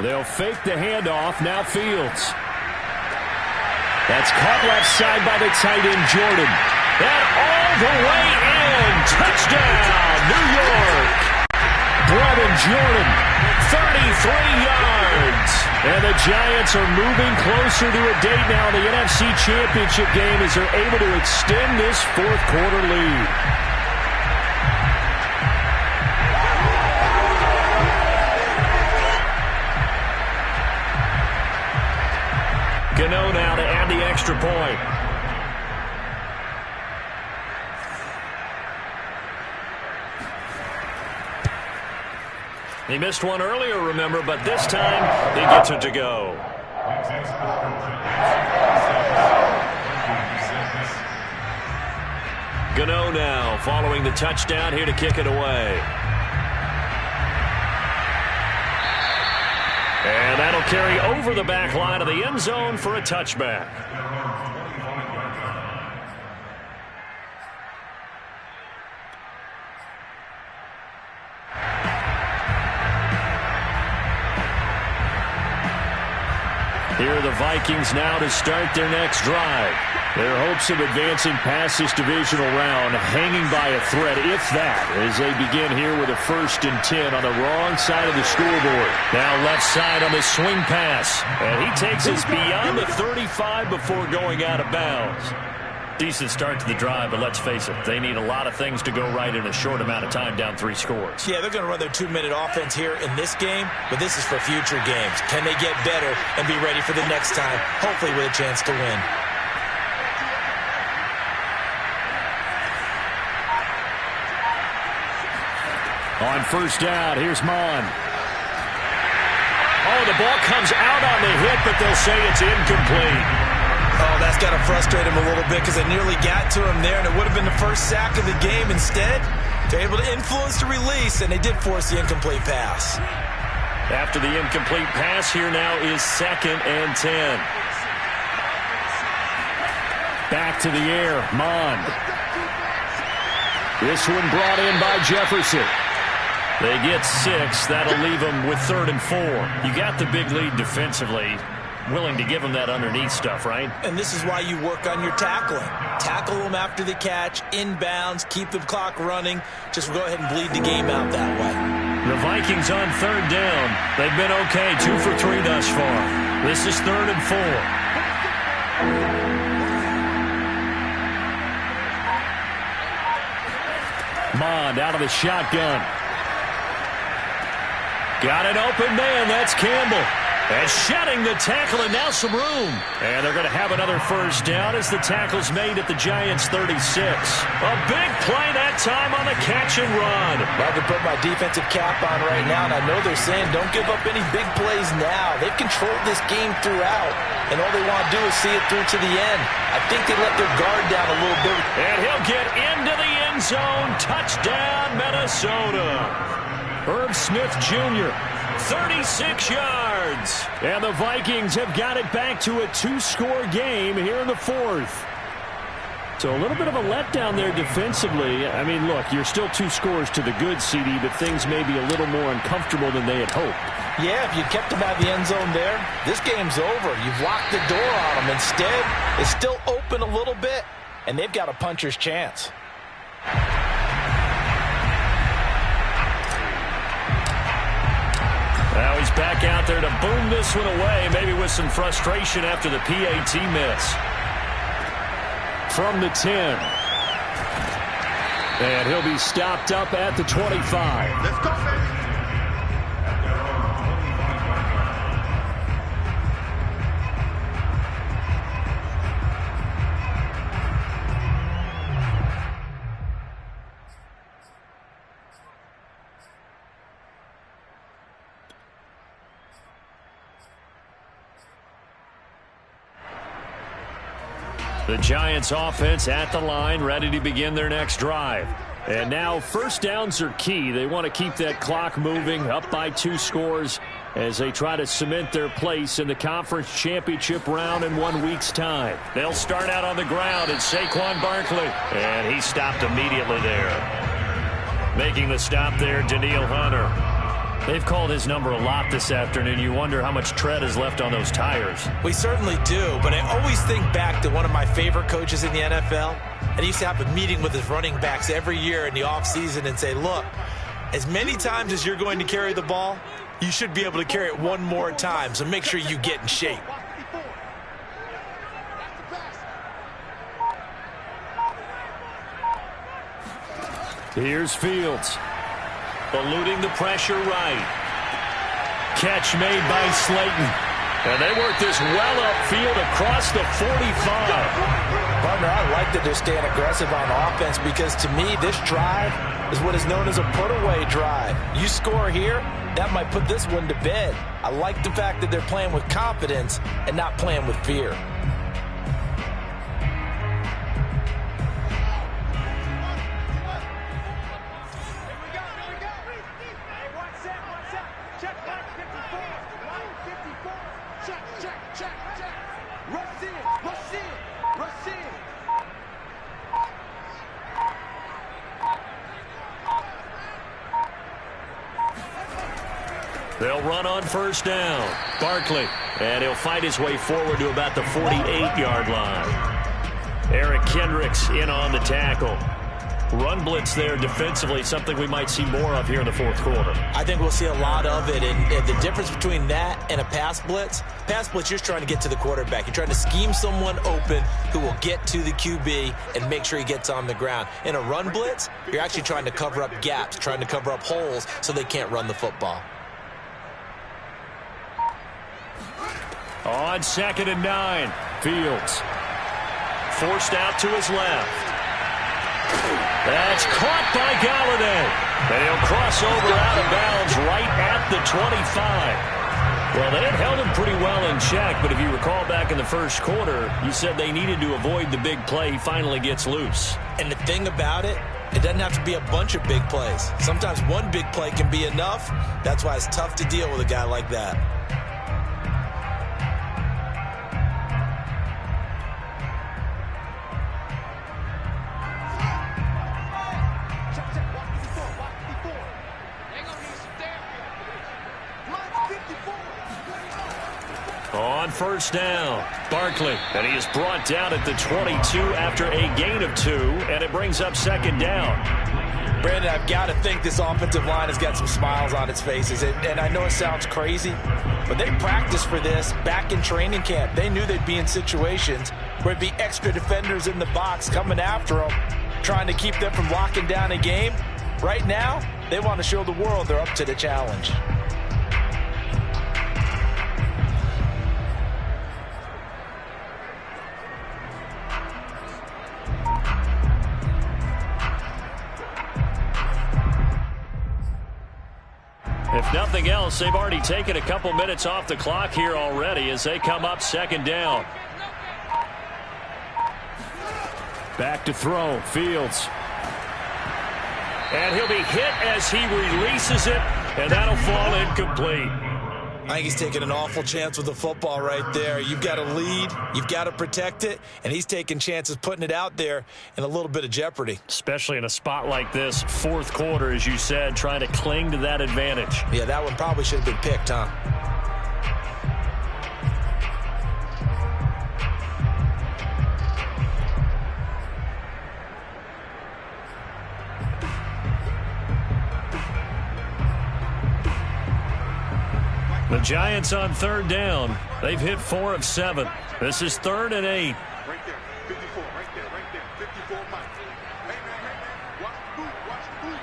They'll fake the handoff. Now Fields. That's caught left side by the tight end, Jordan. And all the way in. Touchdown, New York. Brevin Jordan, 33 yards. And the Giants are moving closer to a date now in the NFC Championship game as they're able to extend this fourth quarter lead. Gano now to add the extra point. He missed one earlier, remember, but this time he gets it to go. Gano now following the touchdown here to kick it away. And that'll carry over the back line of the end zone for a touchback. Here are the Vikings now to start their next drive. Their hopes of advancing past this divisional round hanging by a thread, if that, as they begin here with a 1st and 10 on the wrong side of the scoreboard. Now left side on the swing pass. And he takes us beyond the 35 before going out of bounds. Decent start to the drive, but let's face it, they need a lot of things to go right in a short amount of time, down 3 scores. Yeah, they're going to run their 2-minute offense here in this game, but this is for future games. Can they get better and be ready for the next time, hopefully with a chance to win? On first down, here's Mon. Oh, the ball comes out on the hit, but they'll say it's incomplete. Oh, that's got to frustrate him a little bit because they nearly got to him there, and it would have been the first sack of the game. Instead, they're able to influence the release, and they did force the incomplete pass. After the incomplete pass, here now is 2nd and 10. Back to the air, Mond. This one brought in by Jefferson. They get 6. That'll leave them with 3rd and 4. You got the big lead defensively. Willing to give them that underneath stuff, right? And this is why you work on your tackling. Tackle them after the catch, inbounds, keep the clock running. Just go ahead and bleed the game out that way. The Vikings on 3rd down. They've been okay, 2 for 3 thus far. This is 3rd and 4. Mond out of the shotgun. Got an open man. That's Campbell. And shedding the tackle, and now some room. And they're going to have another first down as the tackle's made at the Giants' 36. A big play that time on the catch and run. I can put my defensive cap on right now, and I know they're saying don't give up any big plays now. They've controlled this game throughout, and all they want to do is see it through to the end. I think they let their guard down a little bit. And he'll get into the end zone. Touchdown, Minnesota. Herb Smith Jr., 36 yards. And the Vikings have got it back to a 2-score game here in the 4th. So a little bit of a letdown there defensively. I mean, look, you're still 2 scores to the good, CD, but things may be a little more uncomfortable than they had hoped. Yeah, if you kept them out of the end zone there, this game's over. You've locked the door on them. Instead, it's still open a little bit, and they've got a puncher's chance. Now he's back out there to boom this one away, maybe with some frustration after the PAT miss. From the 10. And he'll be stopped up at the 25. Let's go, man. The Giants offense at the line, ready to begin their next drive. And now first downs are key. They want to keep that clock moving, up by 2 scores as they try to cement their place in the conference championship round in 1 week's time. They'll start out on the ground. It's Saquon Barkley. And he stopped immediately there. Making the stop there, Danielle Hunter. They've called his number a lot this afternoon. You wonder how much tread is left on those tires. We certainly do, but I always think back to one of my favorite coaches in the NFL. And he used to have a meeting with his running backs every year in the offseason and say, look, as many times as you're going to carry the ball, you should be able to carry it one more time, so make sure you get in shape. Here's Fields. Eluding the pressure right. Catch made by Slayton. And they work this well upfield across the 45. Partner, I like that they're staying aggressive on offense because to me, this drive is what is known as a put-away drive. You score here, that might put this one to bed. I like the fact that they're playing with confidence and not playing with fear. They'll run on first down. Barkley. And he'll fight his way forward to about the 48-yard line. Eric Kendricks in on the tackle. Run blitz there defensively, something we might see more of here in the fourth quarter. I think we'll see a lot of it. And the difference between that and a pass blitz, you're just trying to get to the quarterback. You're trying to scheme someone open who will get to the QB and make sure he gets on the ground. In a run blitz, you're actually trying to cover up gaps, trying to cover up holes so they can't run the football. On 2nd and 9, Fields. Forced out to his left. That's caught by Galladay. And he'll cross over out of bounds right at the 25. Well, they had held him pretty well in check, but if you recall back in the first quarter, you said they needed to avoid the big play. He finally gets loose. And the thing about it, it doesn't have to be a bunch of big plays. Sometimes one big play can be enough. That's why it's tough to deal with a guy like that. On first down, Barkley, and he is brought down at the 22 after a gain of 2, and it brings up 2nd down. Brandon, I've got to think this offensive line has got some smiles on its faces, and I know it sounds crazy, but they practiced for this back in training camp. They knew they'd be in situations where it'd be extra defenders in the box coming after them, trying to keep them from locking down a game. Right now, they want to show the world they're up to the challenge. If nothing else, they've already taken a couple minutes off the clock here already as they come up 2nd down. Back to throw, Fields. And he'll be hit as he releases it, and that'll fall incomplete. I think he's taking an awful chance with the football right there. You've got to lead, you've got to protect it, and he's taking chances putting it out there in a little bit of jeopardy. Especially in a spot like this, fourth quarter, as you said, trying to cling to that advantage. Yeah, that one probably should have been picked, huh? The Giants on 3rd down. They've hit 4 of 7. This is 3rd and 8. Right there, 54, right there, 54 Mike. Hey, man, watch the boot, watch the boot.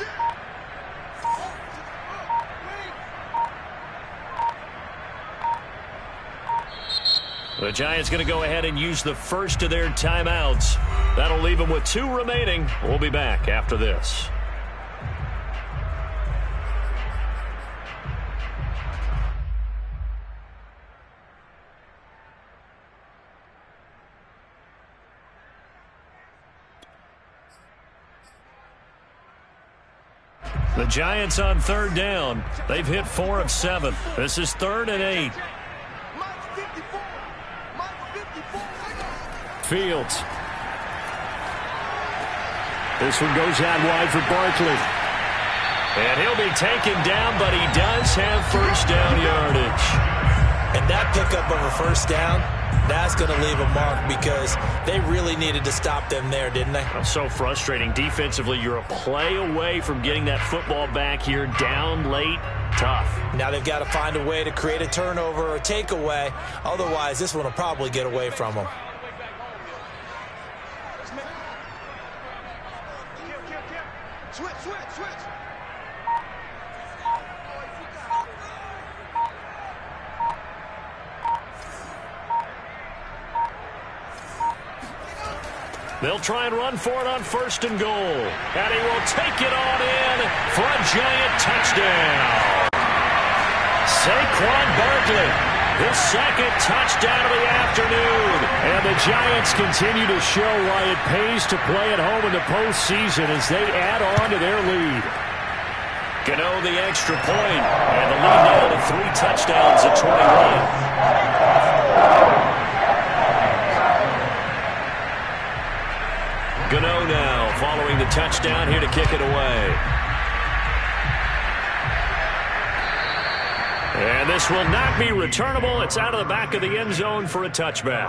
Shit. The Giants going to go ahead and use the first of their timeouts. That'll leave them with 2 remaining. We'll be back after this. The Giants on third down. They've hit 4 of 7. This is 3rd and 8. Fields. This one goes out wide for Barkley. And he'll be taken down, but he does have first down yardage. And that pickup of a first down, that's going to leave a mark because they really needed to stop them there, didn't they? That's so frustrating. Defensively, you're a play away from getting that football back here. Down late, tough. Now they've got to find a way to create a turnover or takeaway. Otherwise, this one will probably get away from them. Switch. They'll try and run for it on 1st and goal. And he will take it on in for a giant touchdown. Saquon Barkley, his 2nd touchdown of the afternoon. And the Giants continue to show why it pays to play at home in the postseason as they add on to their lead. Gano the extra point, and the lead now to 3 touchdowns at 21. Gano now following the touchdown here to kick it away. And this will not be returnable. It's out of the back of the end zone for a touchback.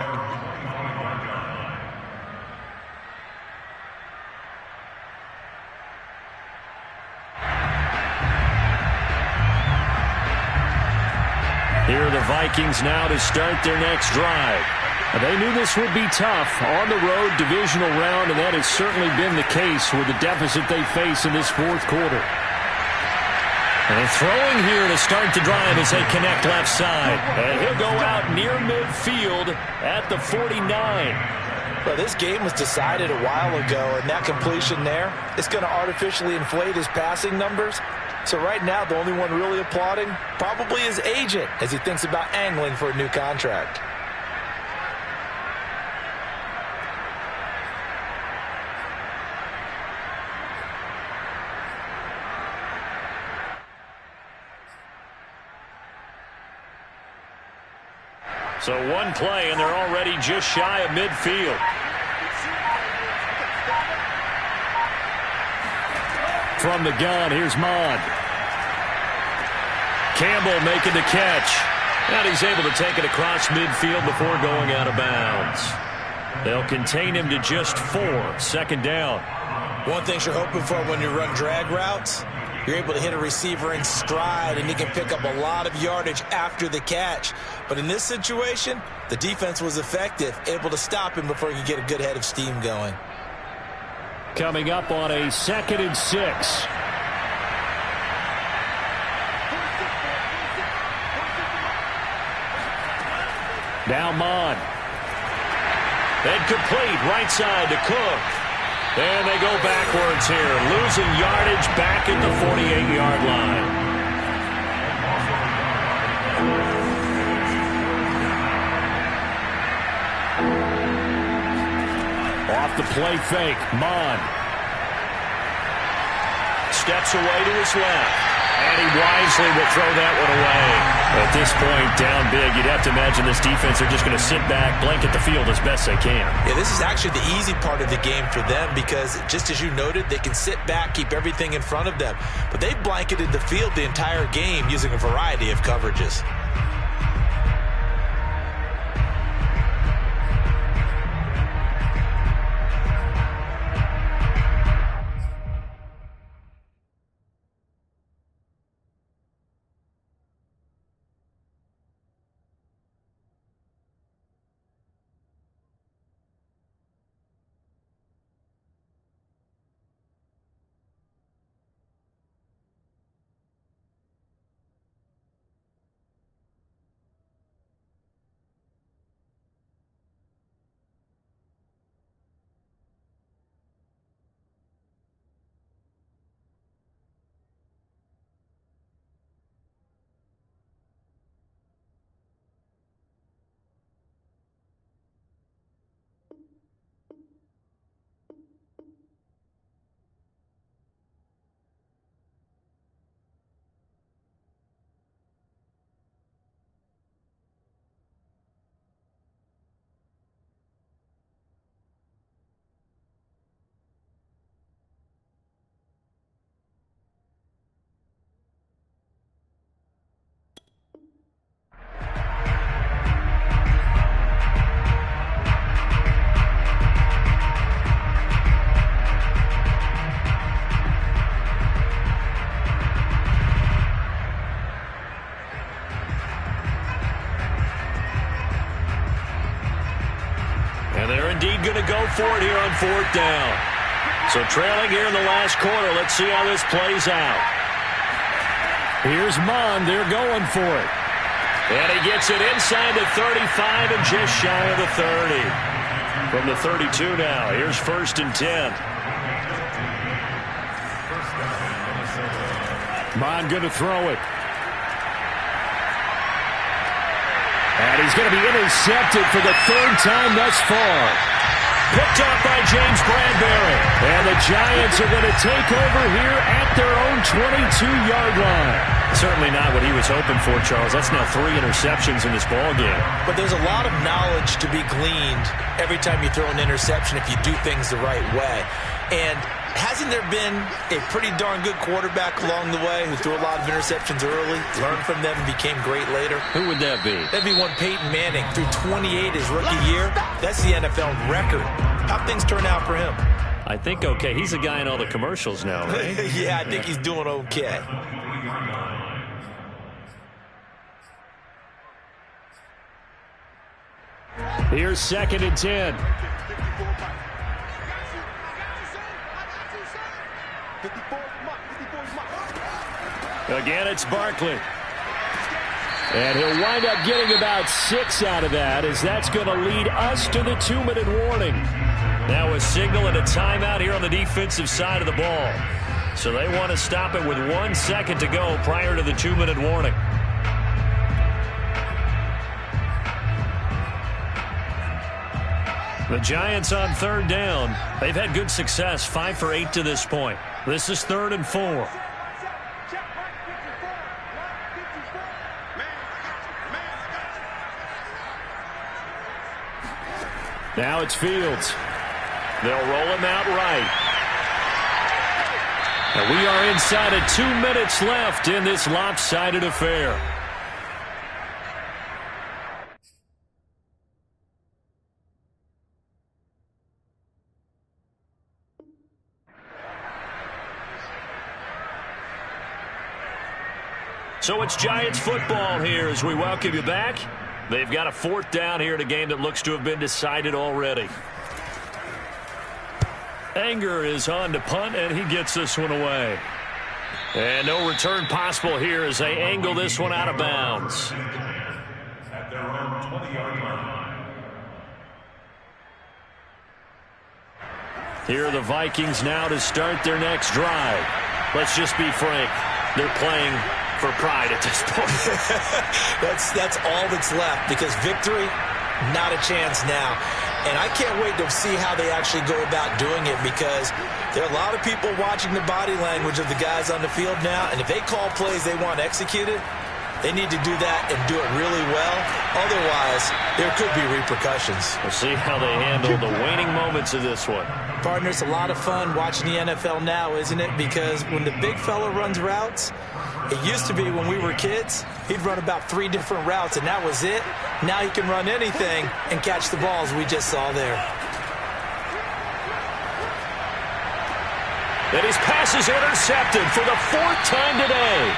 Here are the Vikings now to start their next drive. They knew this would be tough on the road divisional round, and that has certainly been the case with the deficit they face in this 4th quarter. And throwing here to start the drive as they connect left side. And he'll go out near midfield at the 49. Well, this game was decided a while ago, and that completion there is going to artificially inflate his passing numbers. So right now, the only one really applauding probably his agent as he thinks about angling for a new contract. So one play, and they're already just shy of midfield. From the gun, here's Mod. Campbell making the catch. And he's able to take it across midfield before going out of bounds. They'll contain him to just 4. 2nd down. One thing you're hoping for when you run drag routes, you're able to hit a receiver in stride, and he can pick up a lot of yardage after the catch. But in this situation, the defense was effective, able to stop him before he could get a good head of steam going. Coming up on a 2nd and 6. Now Mon. Incomplete, right side to Cook. And they go backwards here, losing yardage back at the 48-yard line. Off the play fake, Mon. Steps away to his left. And he wisely will throw that one away. At this point, down big, you'd have to imagine this defense are just going to sit back, blanket the field as best they can. Yeah, this is actually the easy part of the game for them because, just as you noted, they can sit back, keep everything in front of them. But they've blanketed the field the entire game using a variety of coverages. for it here on 4th down. So trailing here in the last quarter. Let's see how this plays out. Here's Mon. They're going for it. And he gets it inside the 35 and just shy of the 30. From the 32 now. Here's 1st and 10. Mon going to throw it. And he's going to be intercepted for the 3rd time thus far. Picked off by James Bradbury. And the Giants are going to take over here at their own 22-yard line. Certainly not what he was hoping for, Charles. That's now 3 interceptions in this ballgame. But there's a lot of knowledge to be gleaned every time you throw an interception if you do things the right way. And hasn't there been a pretty darn good quarterback along the way who threw a lot of interceptions early, learned from them, and became great later? Who would that be? That'd be one Peyton Manning. Threw 28 his rookie year. That's the NFL record. How'd things turn out for him? I think okay. He's a guy in all the commercials now, right? Yeah, I think he's doing okay. Here's 2nd and 10. Again, it's Barkley. And he'll wind up getting about 6 out of that, as that's going to lead us to the 2-minute warning. Now a signal and a timeout here on the defensive side of the ball. So they want to stop it with 1 second to go prior to the 2-minute warning. The Giants on 3rd down. They've had good success, 5 for 8 to this point. This is 3rd and 4. Now it's Fields. They'll roll him out right. And we are inside of 2 minutes left in this lopsided affair. So it's Giants football here as we welcome you back. They've got a 4th down here in a game that looks to have been decided already. Anger is on to punt, and he gets this one away. And no return possible here as they angle this one out of bounds. At their own 20-yard line. Here are the Vikings now to start their next drive. Let's just be frank. They're playing for pride at this point. That's all that's left, because victory, not a chance now. And I can't wait to see how they actually go about doing it, because there are a lot of people watching the body language of the guys on the field now, and if they call plays they want executed, they need to do that and do it really well. Otherwise, there could be repercussions. We'll see how they handle the waning moments of this one. Partner, it's a lot of fun watching the NFL now, isn't it? Because when the big fella runs routes, it used to be when we were kids, he'd run about 3 different routes, and that was it. Now he can run anything and catch the balls we just saw there. And his pass is intercepted for the 4th time today.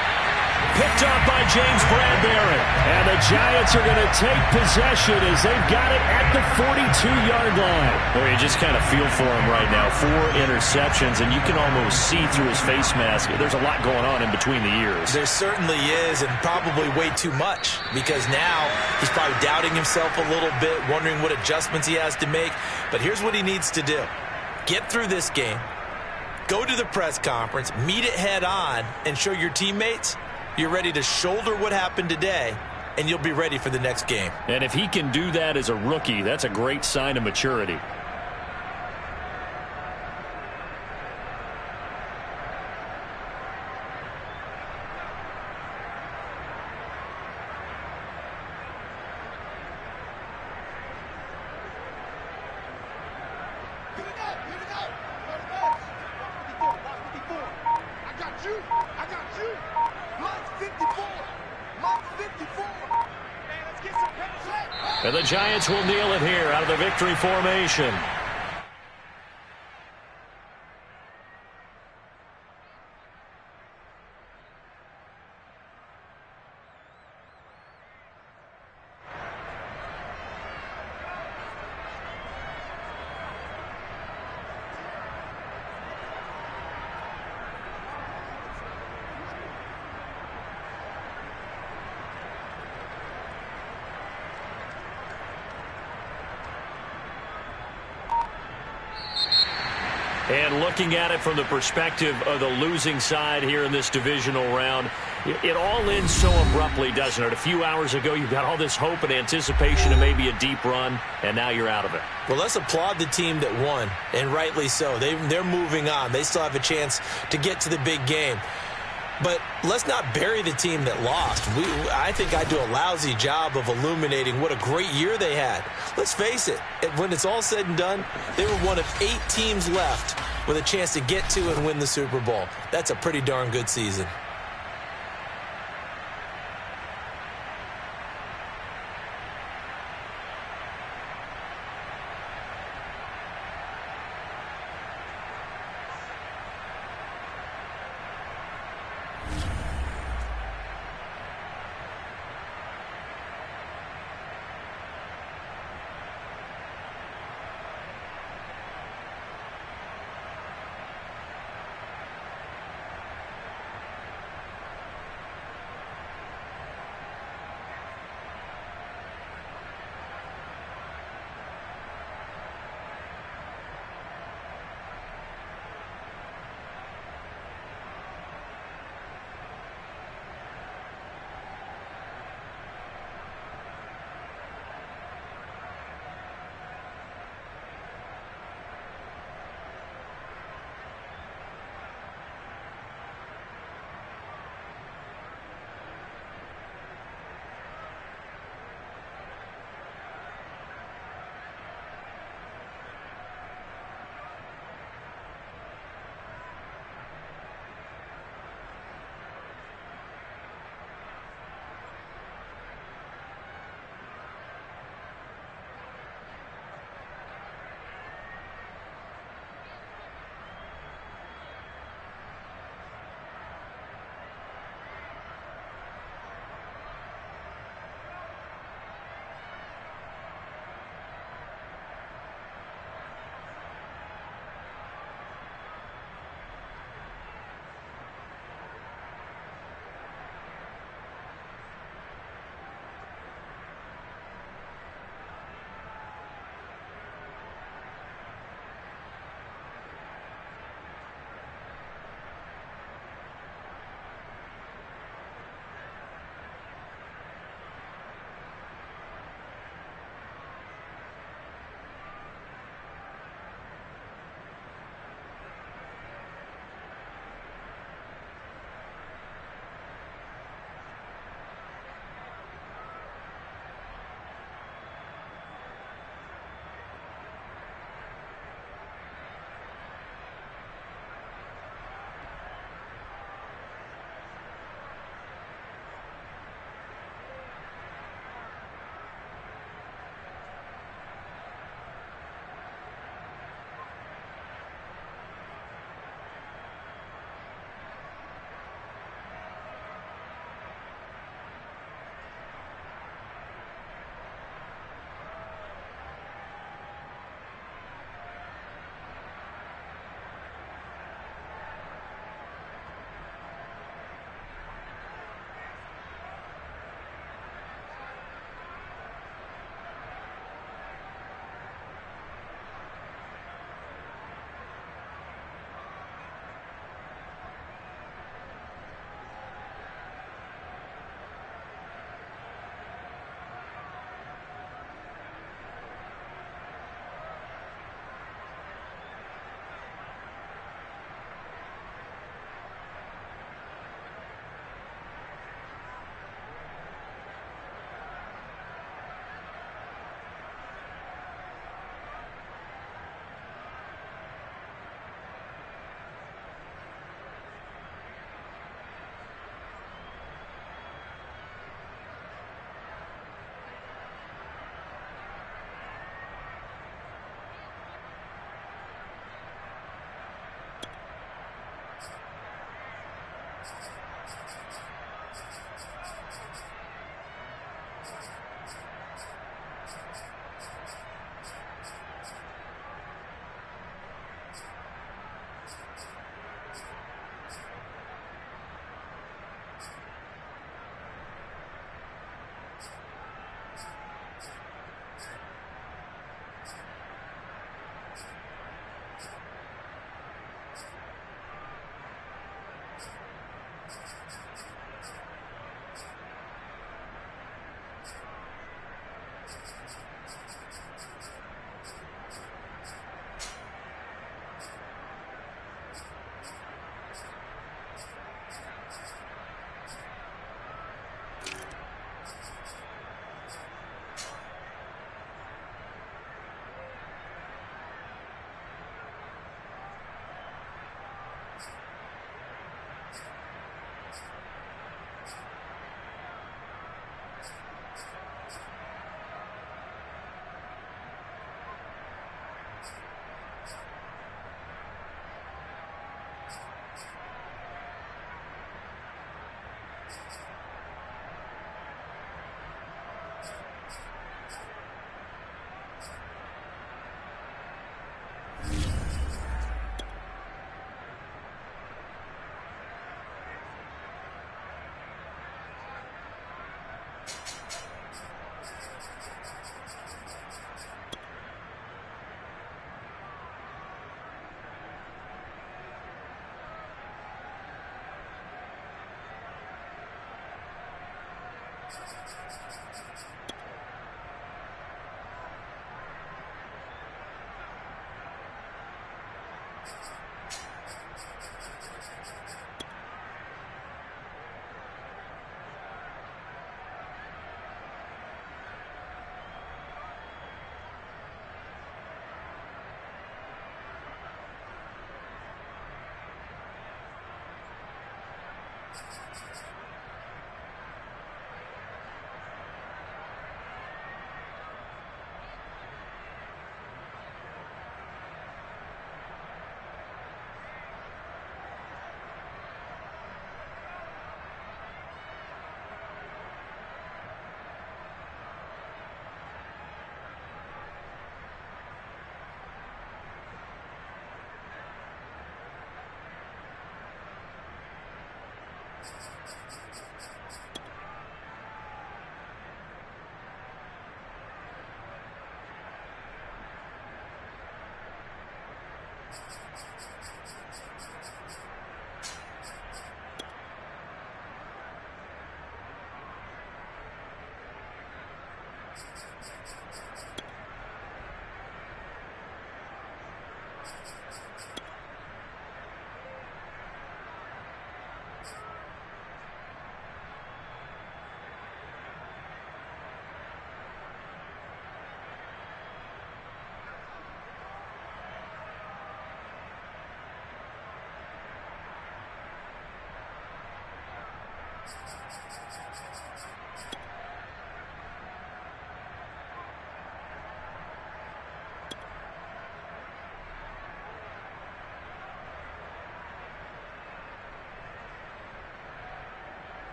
Picked off by James Bradbury. And the Giants are going to take possession as they've got it at the 42-yard line. Well, you just kind of feel for him right now. 4 interceptions, and you can almost see through his face mask. There's a lot going on in between the ears. There certainly is, and probably way too much, because now he's probably doubting himself a little bit, wondering what adjustments he has to make. But here's what he needs to do. Get through this game, go to the press conference, meet it head on, and show your teammates you're ready to shoulder what happened today, and you'll be ready for the next game. And if he can do that as a rookie, that's a great sign of maturity. And the Giants will kneel it here out of the victory formation. And looking at it from the perspective of the losing side here in this divisional round, it all ends so abruptly, doesn't it? A few hours ago, you got all this hope and anticipation of maybe a deep run, and now you're out of it. Well, let's applaud the team that won, and rightly so. They're moving on. They still have a chance to get to the big game. But let's not bury the team that lost. I think I do a lousy job of illuminating what a great year they had. Let's face it, when it's all said and done, they were one of 8 teams left with a chance to get to and win the Super Bowl. That's a pretty darn good season.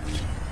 You